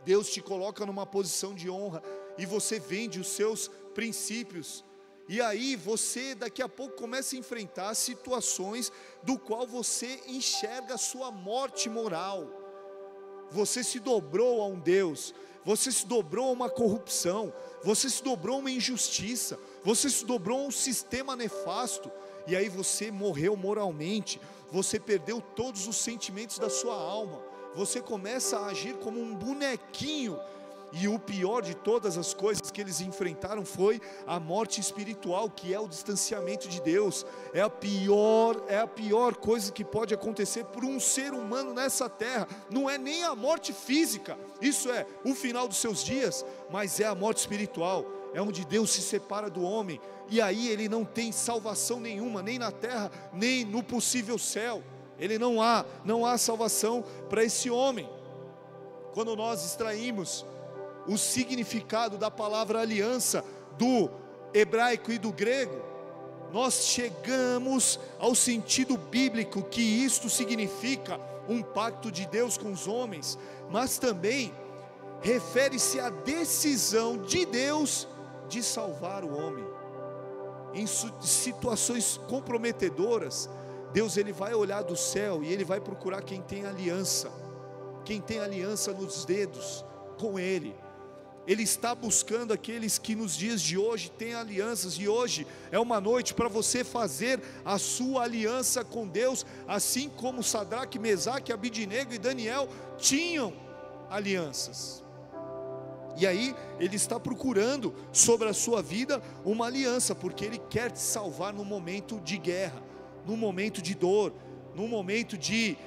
Deus te coloca numa posição de honra e você vende os seus princípios. E aí você daqui a pouco começa a enfrentar situações do qual você enxerga a sua morte moral. Você se dobrou a um Deus, você se dobrou a uma corrupção, você se dobrou a uma injustiça, você se dobrou a um sistema nefasto, e aí você morreu moralmente, você perdeu todos os sentimentos da sua alma, você começa a agir como um bonequinho. E o pior de todas as coisas que eles enfrentaram foi a morte espiritual, que é o distanciamento de Deus. É a pior coisa que pode acontecer por um ser humano nessa terra. Não é nem a morte física, isso é o final dos seus dias, mas é a morte espiritual. É onde Deus se separa do homem, e aí ele não tem salvação nenhuma, nem na terra, nem no possível céu. Não há salvação para esse homem. Quando nós extraímos o significado da palavra aliança do hebraico e do grego, nós chegamos ao sentido bíblico, que isto significa um pacto de Deus com os homens, mas também refere-se à decisão de Deus de salvar o homem. Em situações comprometedoras, Deus ele vai olhar do céu e ele vai procurar quem tem aliança nos dedos com Ele. Ele está buscando aqueles que nos dias de hoje têm alianças, e hoje é uma noite para você fazer a sua aliança com Deus, assim como Sadraque, Mesaque, Abidnego e Daniel tinham alianças. E aí ele está procurando sobre a sua vida uma aliança, porque ele quer te salvar no momento de guerra, no momento de dor, no momento de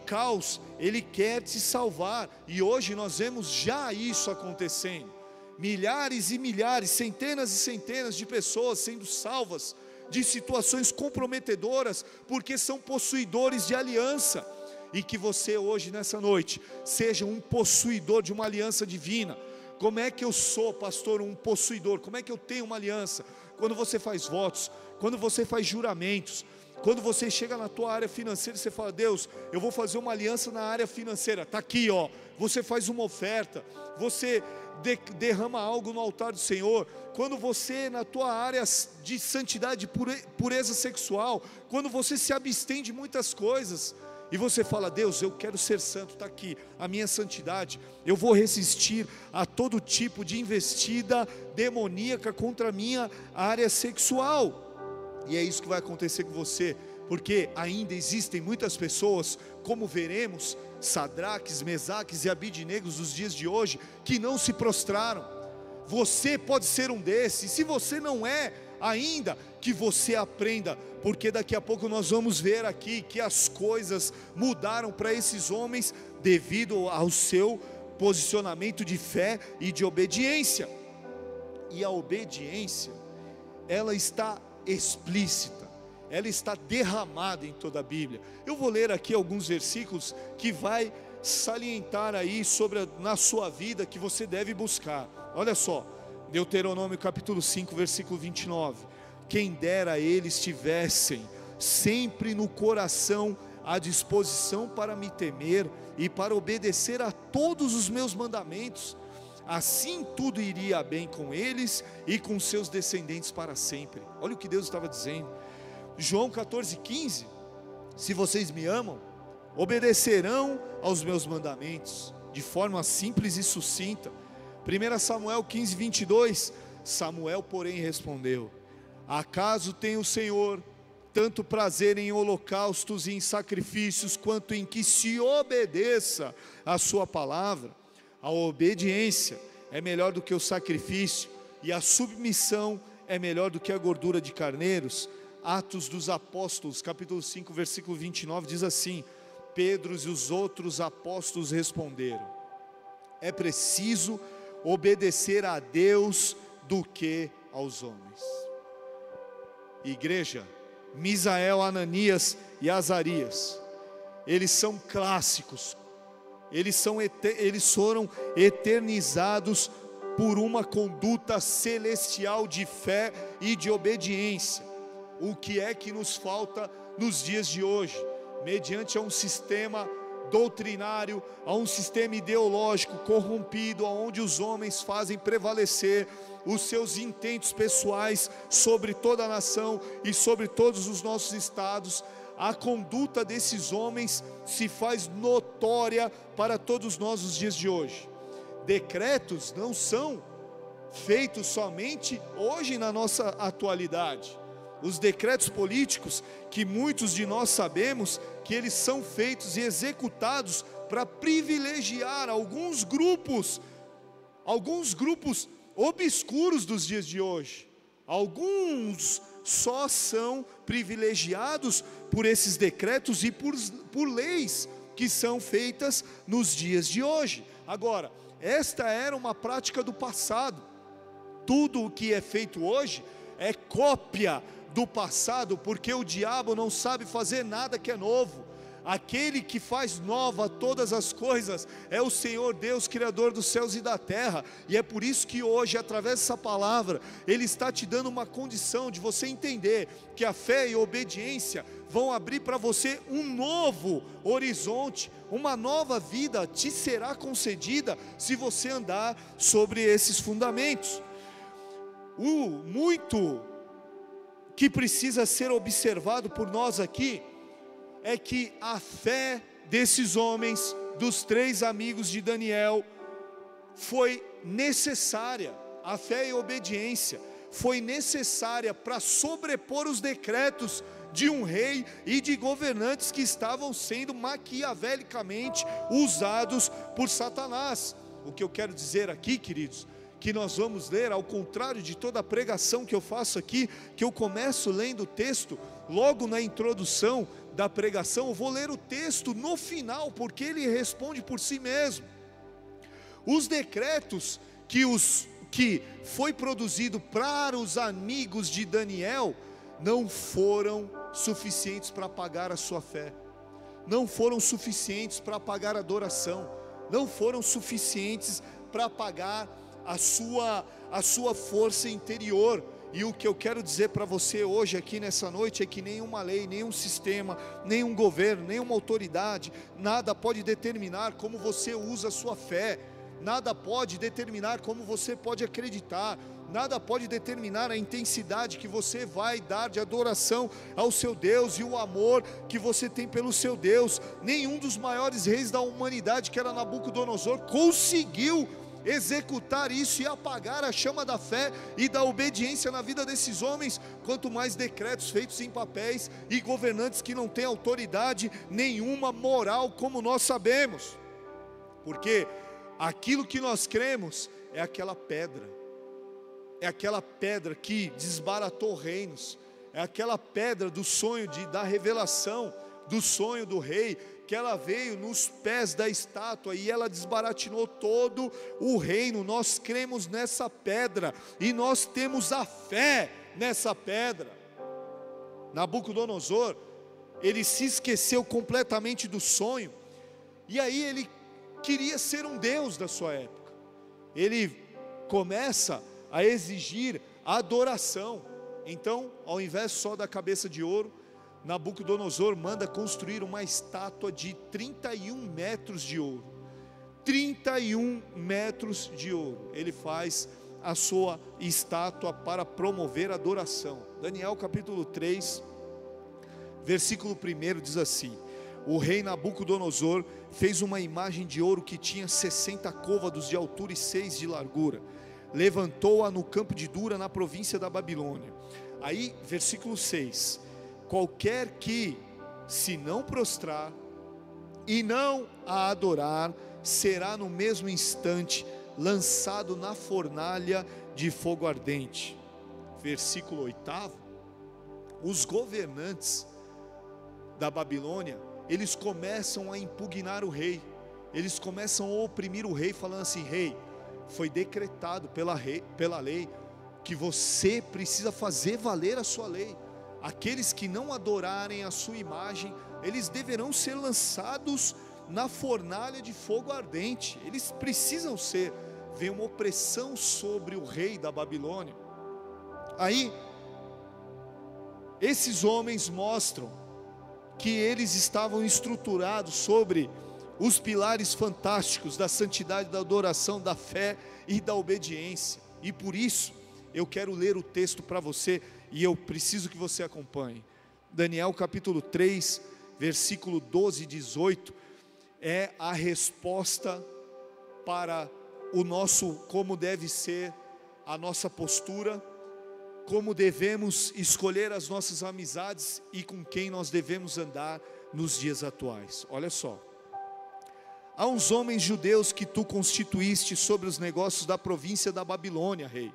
caos. Ele quer te salvar, e hoje nós vemos já isso acontecendo. Milhares e milhares, centenas e centenas de pessoas sendo salvas de situações comprometedoras, porque são possuidores de aliança. E que você hoje nessa noite seja um possuidor de uma aliança divina. Como é que eu sou, pastor, um possuidor? Como é que eu tenho uma aliança? Quando você faz votos, quando você faz juramentos, quando você chega na tua área financeira, você fala: Deus, eu vou fazer uma aliança na área financeira. Está aqui, ó. Você faz uma oferta, você derrama algo no altar do Senhor. Quando você, na tua área de santidade, pureza sexual, quando você se abstém de muitas coisas, e você fala: Deus, eu quero ser santo, está aqui a minha santidade, eu vou resistir a todo tipo de investida demoníaca contra a minha área sexual. E é isso que vai acontecer com você, porque ainda existem muitas pessoas, como veremos, Sadraques, Mesaques e Abidnegos dos dias de hoje, que não se prostraram. Você pode ser um desses. Se você não é ainda, que você aprenda, porque daqui a pouco nós vamos ver aqui que as coisas mudaram para esses homens devido ao seu posicionamento de fé e de obediência. E a obediência, ela está explícita, ela está derramada em toda a Bíblia. Eu vou ler aqui alguns versículos que vai salientar aí na sua vida, que você deve buscar. Olha só, Deuteronômio capítulo 5, versículo 29. Quem dera eles tivessem sempre no coração a disposição para me temer e para obedecer a todos os meus mandamentos, assim tudo iria bem com eles e com seus descendentes para sempre. Olha o que Deus estava dizendo. João 14,15: se vocês me amam, obedecerão aos meus mandamentos, de forma simples e sucinta. 1 Samuel 15:22, Samuel porém respondeu: acaso tem o Senhor tanto prazer em holocaustos e em sacrifícios, quanto em que se obedeça a sua palavra? A obediência é melhor do que o sacrifício, e a submissão é melhor do que a gordura de carneiros. Atos dos Apóstolos, capítulo 5, versículo 29, diz assim: Pedro e os outros apóstolos responderam: é preciso obedecer a Deus do que aos homens. Igreja, Misael, Ananias e Azarias, eles são clássicos. Eles foram eternizados por uma conduta celestial de fé e de obediência. O que é que nos falta nos dias de hoje? Mediante a um sistema doutrinário, a um sistema ideológico corrompido, onde os homens fazem prevalecer os seus intentos pessoais sobre toda a nação e sobre todos os nossos estados. A conduta desses homens se faz notória para todos nós nos dias de hoje. Decretos não são feitos somente hoje na nossa atualidade. Os decretos políticos, que muitos de nós sabemos que eles são feitos e executados para privilegiar alguns grupos obscuros dos dias de hoje. Alguns só são privilegiados por esses decretos e por leis que são feitas nos dias de hoje. Agora, esta era uma prática do passado. Tudo o que é feito hoje é cópia do passado, porque o diabo não sabe fazer nada que é novo. Aquele que faz nova todas as coisas é o Senhor Deus, Criador dos céus e da terra. E é por isso que hoje, através dessa palavra, Ele está te dando uma condição de você entender que a fé e a obediência vão abrir para você um novo horizonte, uma nova vida te será concedida se você andar sobre esses fundamentos. Muito que precisa ser observado por nós aqui é que a fé desses homens, dos 3 amigos de Daniel, foi necessária. A fé e a obediência foi necessária para sobrepor os decretos de um rei e de governantes que estavam sendo maquiavelicamente usados por Satanás. O que eu quero dizer aqui, queridos, que nós vamos ler, ao contrário de toda a pregação que eu faço aqui, que eu começo lendo o texto, logo na introdução da pregação, eu vou ler o texto no final, porque ele responde por si mesmo. Os decretos que foi produzido para os amigos de Daniel, não foram suficientes para pagar a sua fé, não foram suficientes para pagar a adoração, não foram suficientes para pagar a sua força interior. E o que eu quero dizer para você hoje aqui nessa noite é que nenhuma lei, nenhum sistema, nenhum governo, nenhuma autoridade, nada pode determinar como você usa a sua fé, nada pode determinar como você pode acreditar, nada pode determinar a intensidade que você vai dar de adoração ao seu Deus e o amor que você tem pelo seu Deus. Nenhum dos maiores reis da humanidade, que era Nabucodonosor, conseguiu executar isso e apagar a chama da fé e da obediência na vida desses homens, quanto mais decretos feitos em papéis e governantes que não têm autoridade nenhuma moral, como nós sabemos, porque aquilo que nós cremos é aquela pedra que desbaratou reinos, é aquela pedra do sonho, da revelação, do sonho do rei, que ela veio nos pés da estátua e ela desbaratinou todo o reino. Nós cremos nessa pedra e nós temos a fé nessa pedra. Nabucodonosor, ele se esqueceu completamente do sonho, e aí ele queria ser um deus da sua época. Ele começa a exigir adoração. Então, ao invés só da cabeça de ouro, Nabucodonosor manda construir uma estátua de 31 metros de ouro. 31 metros de ouro. Ele faz a sua estátua para promover a adoração. Daniel capítulo 3, versículo 1 diz assim: o rei Nabucodonosor fez uma imagem de ouro que tinha 60 côvados de altura e 6 de largura. Levantou-a no campo de Dura, na província da Babilônia. Aí, versículo 6: qualquer que se não prostrar e não a adorar, será no mesmo instante lançado na fornalha de fogo ardente. Versículo 8: os governantes da Babilônia, eles começam a impugnar o rei, eles começam a oprimir o rei, falando assim: rei, foi decretado pela lei que você precisa fazer valer a sua lei. Aqueles que não adorarem a sua imagem, eles deverão ser lançados na fornalha de fogo ardente. Eles precisam ser. Vem uma opressão sobre o rei da Babilônia. Aí, esses homens mostram que eles estavam estruturados sobre os pilares fantásticos da santidade, da adoração, da fé e da obediência. E por isso, eu quero ler o texto para você, e eu preciso que você acompanhe. Daniel capítulo 3, versículo 12 e 18, é a resposta para como deve ser a nossa postura, como devemos escolher as nossas amizades e com quem nós devemos andar nos dias atuais. Olha só: há uns homens judeus que tu constituíste sobre os negócios da província da Babilônia, rei,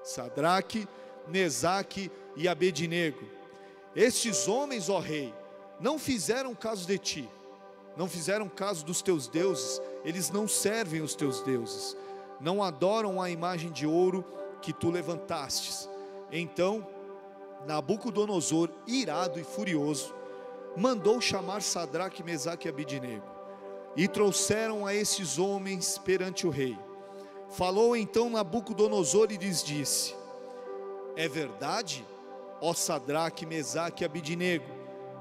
Sadraque, Mesaque e Abednego. Estes homens, ó rei, não fizeram caso de ti, não fizeram caso dos teus deuses, eles não servem os teus deuses, não adoram a imagem de ouro que tu levantastes. Então Nabucodonosor, irado e furioso, mandou chamar Sadraque, Mesaque e Abednego, e trouxeram a esses homens perante o rei. Falou então Nabucodonosor e lhes disse: é verdade, ó Sadraque, Mesaque e Abednego,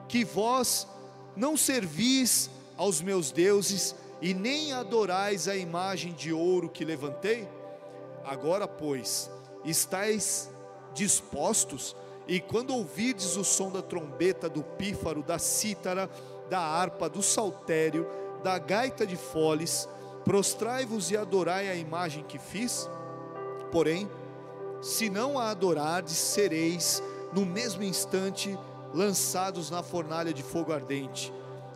que vós não servis aos meus deuses e nem adorais a imagem de ouro que levantei? Agora, pois, estáis dispostos, e quando ouvirdes o som da trombeta, do pífaro, da cítara, da harpa, do saltério, da gaita de foles, prostrai-vos e adorai a imagem que fiz? Porém, se não a adorardes, sereis no mesmo instante lançados na fornalha de fogo ardente.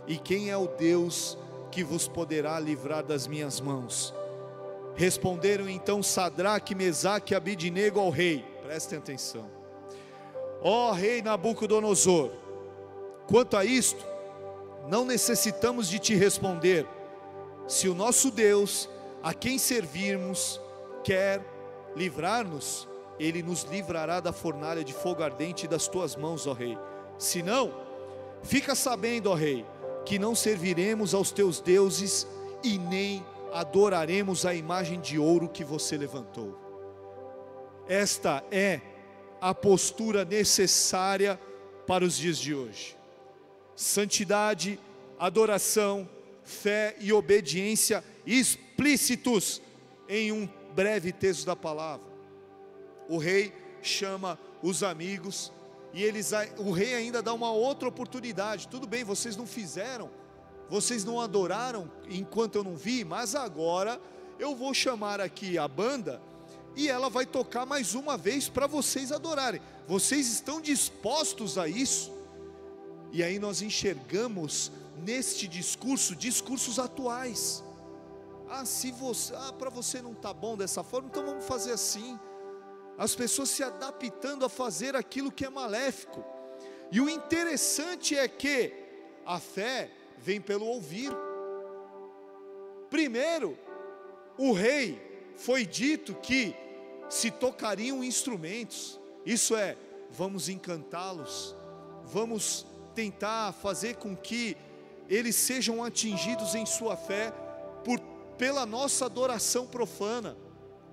E quem é o Deus que vos poderá livrar das minhas mãos? Responderam então Sadraque, Mesaque e Abednego ao rei. Prestem atenção: ó rei Nabucodonosor, quanto a isto, não necessitamos de te responder. Se o nosso Deus, a quem servirmos, quer livrar-nos, Ele nos livrará da fornalha de fogo ardente das tuas mãos, ó rei. Se não, fica sabendo, ó rei, que não serviremos aos teus deuses e nem adoraremos a imagem de ouro que você levantou. Esta é a postura necessária para os dias de hoje. Santidade, adoração, fé e obediência explícitos em um breve texto da palavra. O rei chama os amigos e o rei ainda dá uma outra oportunidade. Tudo bem, vocês não fizeram, vocês não adoraram enquanto eu não vi, mas agora eu vou chamar aqui a banda e ela vai tocar mais uma vez para vocês adorarem. Vocês estão dispostos a isso? E aí nós enxergamos neste discurso, discursos atuais. Para você não está bom dessa forma, então vamos fazer assim. As pessoas se adaptando a fazer aquilo que é maléfico. E o interessante é que a fé vem pelo ouvir. Primeiro, o rei foi dito que se tocariam instrumentos. Isso é, vamos encantá-los, vamos tentar fazer com que eles sejam atingidos em sua fé pela nossa adoração profana.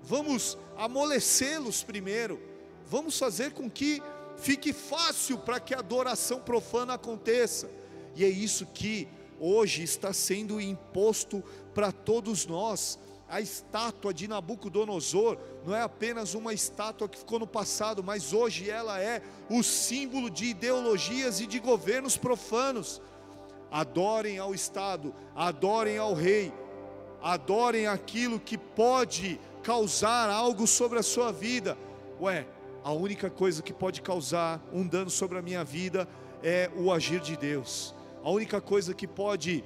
Vamos amolecê-los primeiro, vamos fazer com que fique fácil para que a adoração profana aconteça. E é isso que hoje está sendo imposto para todos nós. A estátua de Nabucodonosor não é apenas uma estátua que ficou no passado, mas hoje ela é o símbolo de ideologias e de governos profanos. Adorem ao Estado, adorem ao rei, adorem aquilo que pode causar algo sobre a sua vida. A única coisa que pode causar um dano sobre a minha vida é o agir de Deus. A única coisa que pode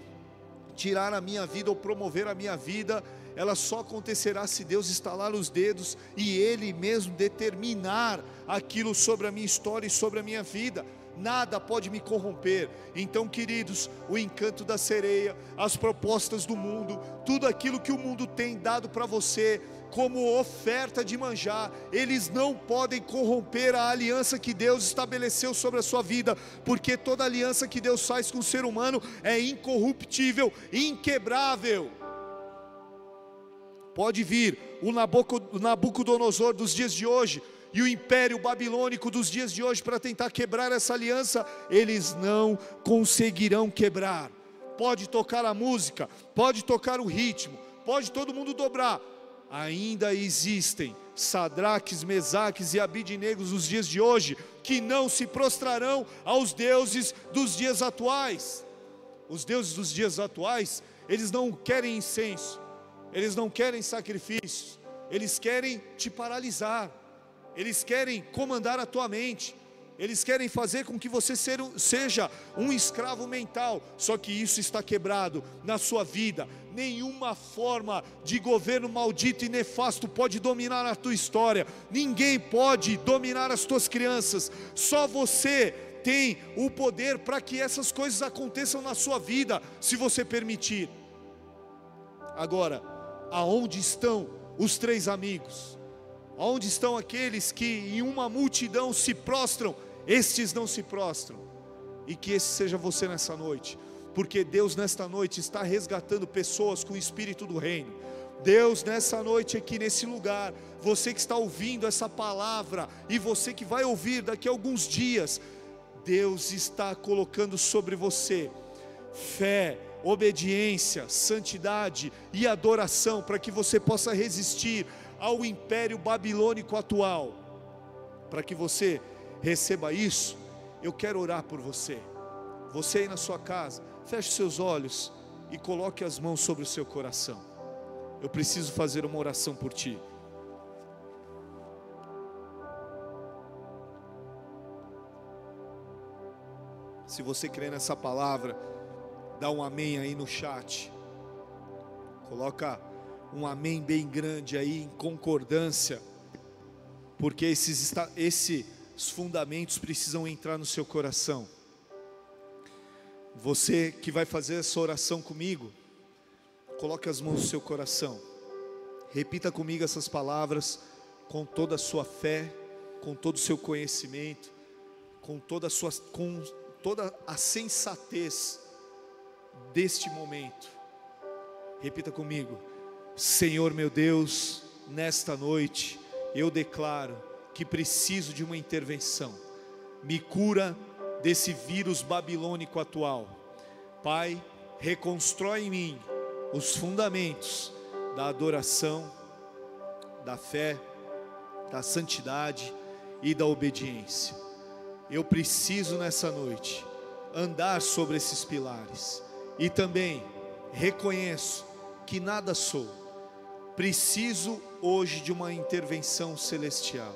tirar a minha vida ou promover a minha vida, ela só acontecerá se Deus estalar os dedos e Ele mesmo determinar aquilo sobre a minha história e sobre a minha vida. Nada pode me corromper. Então, queridos, o encanto da sereia, as propostas do mundo, tudo aquilo que o mundo tem dado para você como oferta de manjar, eles não podem corromper a aliança que Deus estabeleceu sobre a sua vida, porque toda aliança que Deus faz com o ser humano é incorruptível, inquebrável. Pode vir o Nabucodonosor dos dias de hoje e o império babilônico dos dias de hoje para tentar quebrar essa aliança, eles não conseguirão quebrar. Pode tocar a música, pode tocar o ritmo, pode todo mundo dobrar, ainda existem Sadraques, Mesaques e Abidinegos nos dias de hoje que não se prostrarão aos deuses dos dias atuais. Os deuses dos dias atuais, eles não querem incenso, eles não querem sacrifícios, eles querem te paralisar, eles querem comandar a tua mente, eles querem fazer com que você seja um escravo mental. Só que isso está quebrado na sua vida. Nenhuma forma de governo maldito e nefasto pode dominar a tua história. Ninguém pode dominar as tuas crianças. Só você tem o poder para que essas coisas aconteçam na sua vida, se você permitir. Agora, aonde estão os três amigos? Aonde estão aqueles que em uma multidão se prostram? Estes não se prostram. E que esse seja você nessa noite, porque Deus nesta noite está resgatando pessoas com o espírito do reino. Deus nessa noite aqui nesse lugar, você que está ouvindo essa palavra e você que vai ouvir daqui a alguns dias, Deus está colocando sobre você fé, obediência, santidade e adoração, para que você possa resistir ao império babilônico atual. Para que você receba isso, eu quero orar por você. Você aí na sua casa, feche seus olhos e coloque as mãos sobre o seu coração. Eu preciso fazer uma oração por ti. Se você crê nessa palavra, dá um amém aí no chat. Coloca um amém bem grande aí em concordância, porque esses fundamentos precisam entrar no seu coração. Você que vai fazer essa oração comigo, coloque as mãos no seu coração, repita comigo essas palavras com toda a sua fé, com todo o seu conhecimento, com toda a sensatez deste momento. Repita comigo: Senhor meu Deus, nesta noite eu declaro que preciso de uma intervenção. Me cura desse vírus babilônico atual. Pai, reconstrói em mim os fundamentos da adoração, da fé, da santidade e da obediência. Eu preciso nessa noite andar sobre esses pilares, e também reconheço que nada sou. Preciso hoje de uma intervenção celestial.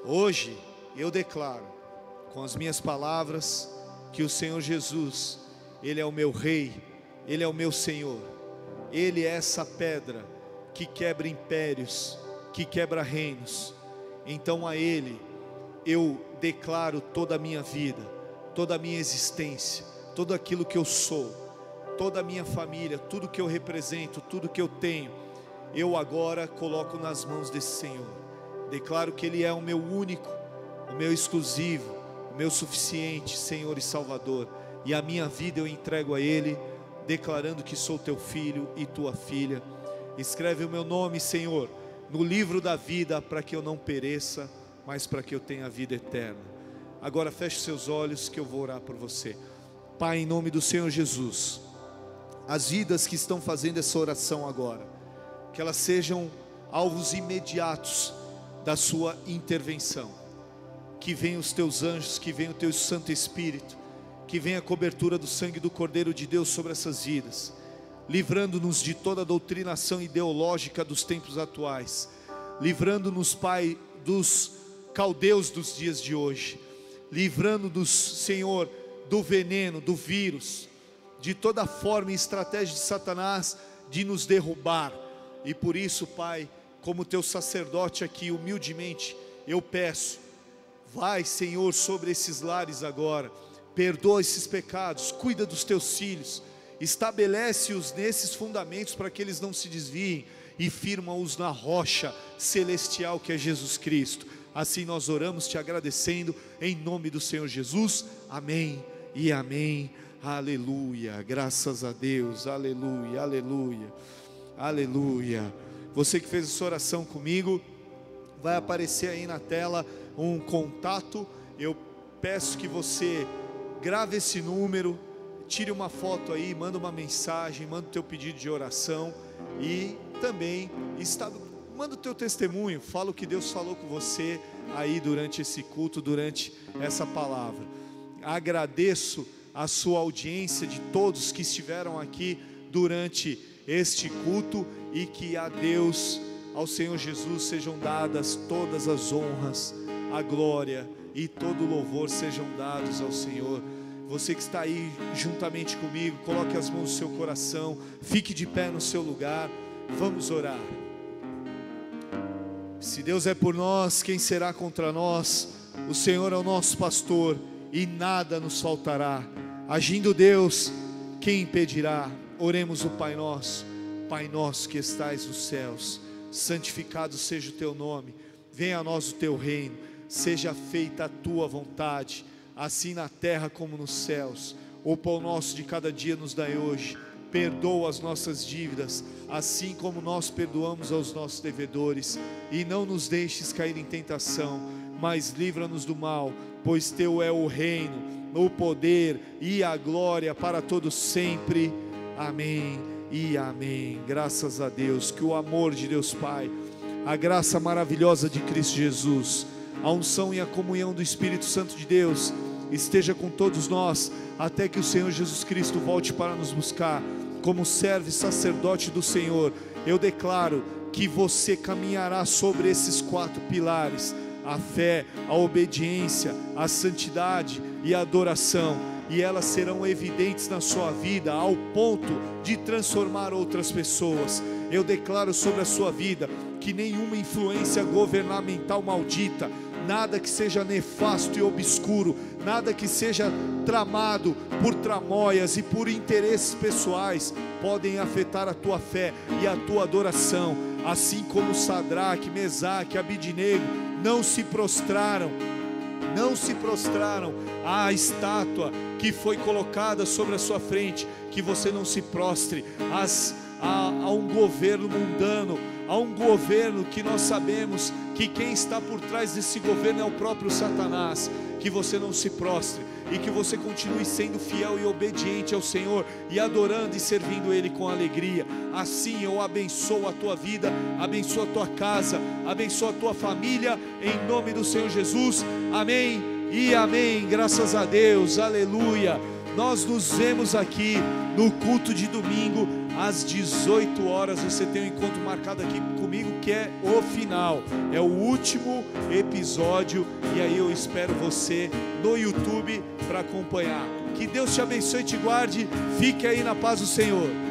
Hoje eu declaro com as minhas palavras que o Senhor Jesus, Ele é o meu Rei, Ele é o meu Senhor. Ele é essa pedra que quebra impérios, que quebra reinos. Então a Ele eu declaro toda a minha vida, toda a minha existência, tudo aquilo que eu sou, toda a minha família, tudo que eu represento, tudo que eu tenho, eu agora coloco nas mãos desse Senhor. Declaro que Ele é o meu único, o meu exclusivo, o meu suficiente Senhor e Salvador, e a minha vida eu entrego a Ele, declarando que sou teu filho e tua filha. Escreve o meu nome, Senhor, no livro da vida, para que eu não pereça, mas para que eu tenha a vida eterna. Agora feche seus olhos que eu vou orar por você. Pai, em nome do Senhor Jesus, as vidas que estão fazendo essa oração agora, que elas sejam alvos imediatos da sua intervenção. Que venham os teus anjos, que venha o teu Santo Espírito, que venha a cobertura do sangue do Cordeiro de Deus sobre essas vidas, livrando-nos de toda a doutrinação ideológica dos tempos atuais, livrando-nos, Pai, dos caldeus dos dias de hoje, livrando-nos, Senhor, do veneno, do vírus, de toda forma e estratégia de Satanás de nos derrubar. E por isso, Pai, como teu sacerdote aqui, humildemente, eu peço, vai, Senhor, sobre esses lares agora, perdoa esses pecados, cuida dos teus filhos, estabelece-os nesses fundamentos para que eles não se desviem, e firma-os na rocha celestial que é Jesus Cristo. Assim nós oramos te agradecendo, em nome do Senhor Jesus, amém e amém, aleluia, graças a Deus, aleluia, aleluia, aleluia. Você que fez essa oração comigo, vai aparecer aí na tela um contato. Eu peço que você grave esse número, tire uma foto aí, manda uma mensagem, manda o teu pedido de oração, e também manda o teu testemunho, fala o que Deus falou com você aí durante esse culto, durante essa palavra. Agradeço a sua audiência, de todos que estiveram aqui durante este culto, e que a Deus, ao Senhor Jesus, sejam dadas todas as honras, a glória e todo o louvor sejam dados ao Senhor. Você que está aí juntamente comigo, coloque as mãos no seu coração, fique de pé no seu lugar, vamos orar. Se Deus é por nós, quem será contra nós? O Senhor é o nosso pastor e nada nos faltará. Agindo Deus, quem impedirá? Oremos o Pai Nosso. Pai nosso que estais nos céus, santificado seja o teu nome, venha a nós o teu reino, seja feita a tua vontade, assim na terra como nos céus. O pão nosso de cada dia nos dai hoje, perdoa as nossas dívidas, assim como nós perdoamos aos nossos devedores, e não nos deixes cair em tentação, mas livra-nos do mal, pois teu é o reino, o poder e a glória para todos sempre, amém e amém. Graças a Deus, que o amor de Deus Pai, a graça maravilhosa de Cristo Jesus, a unção e a comunhão do Espírito Santo de Deus esteja com todos nós, até que o Senhor Jesus Cristo volte para nos buscar. Como servo e sacerdote do Senhor, eu declaro que você caminhará sobre esses 4 pilares: a fé, a obediência, a santidade e a adoração, e elas serão evidentes na sua vida, ao ponto de transformar outras pessoas. Eu declaro sobre a sua vida que nenhuma influência governamental maldita, nada que seja nefasto e obscuro, nada que seja tramado por tramóias e por interesses pessoais, podem afetar a tua fé e a tua adoração. Assim como Sadraque, Mesaque, Abidnego não se prostraram à estátua que foi colocada sobre a sua frente, que você não se prostre a um governo mundano, a um governo que nós sabemos que quem está por trás desse governo é o próprio Satanás. Que você não se prostre e que você continue sendo fiel e obediente ao Senhor e adorando e servindo Ele com alegria. Assim eu abençoo a tua vida, abençoo a tua casa, abençoo a tua família, em nome do Senhor Jesus. Amém e amém. Graças a Deus, aleluia. Nós nos vemos aqui no culto de domingo às 18 horas. Você tem um encontro marcado aqui comigo, que é o final, é o último episódio, e aí eu espero você no YouTube para acompanhar. Que Deus te abençoe e te guarde. Fique aí na paz do Senhor.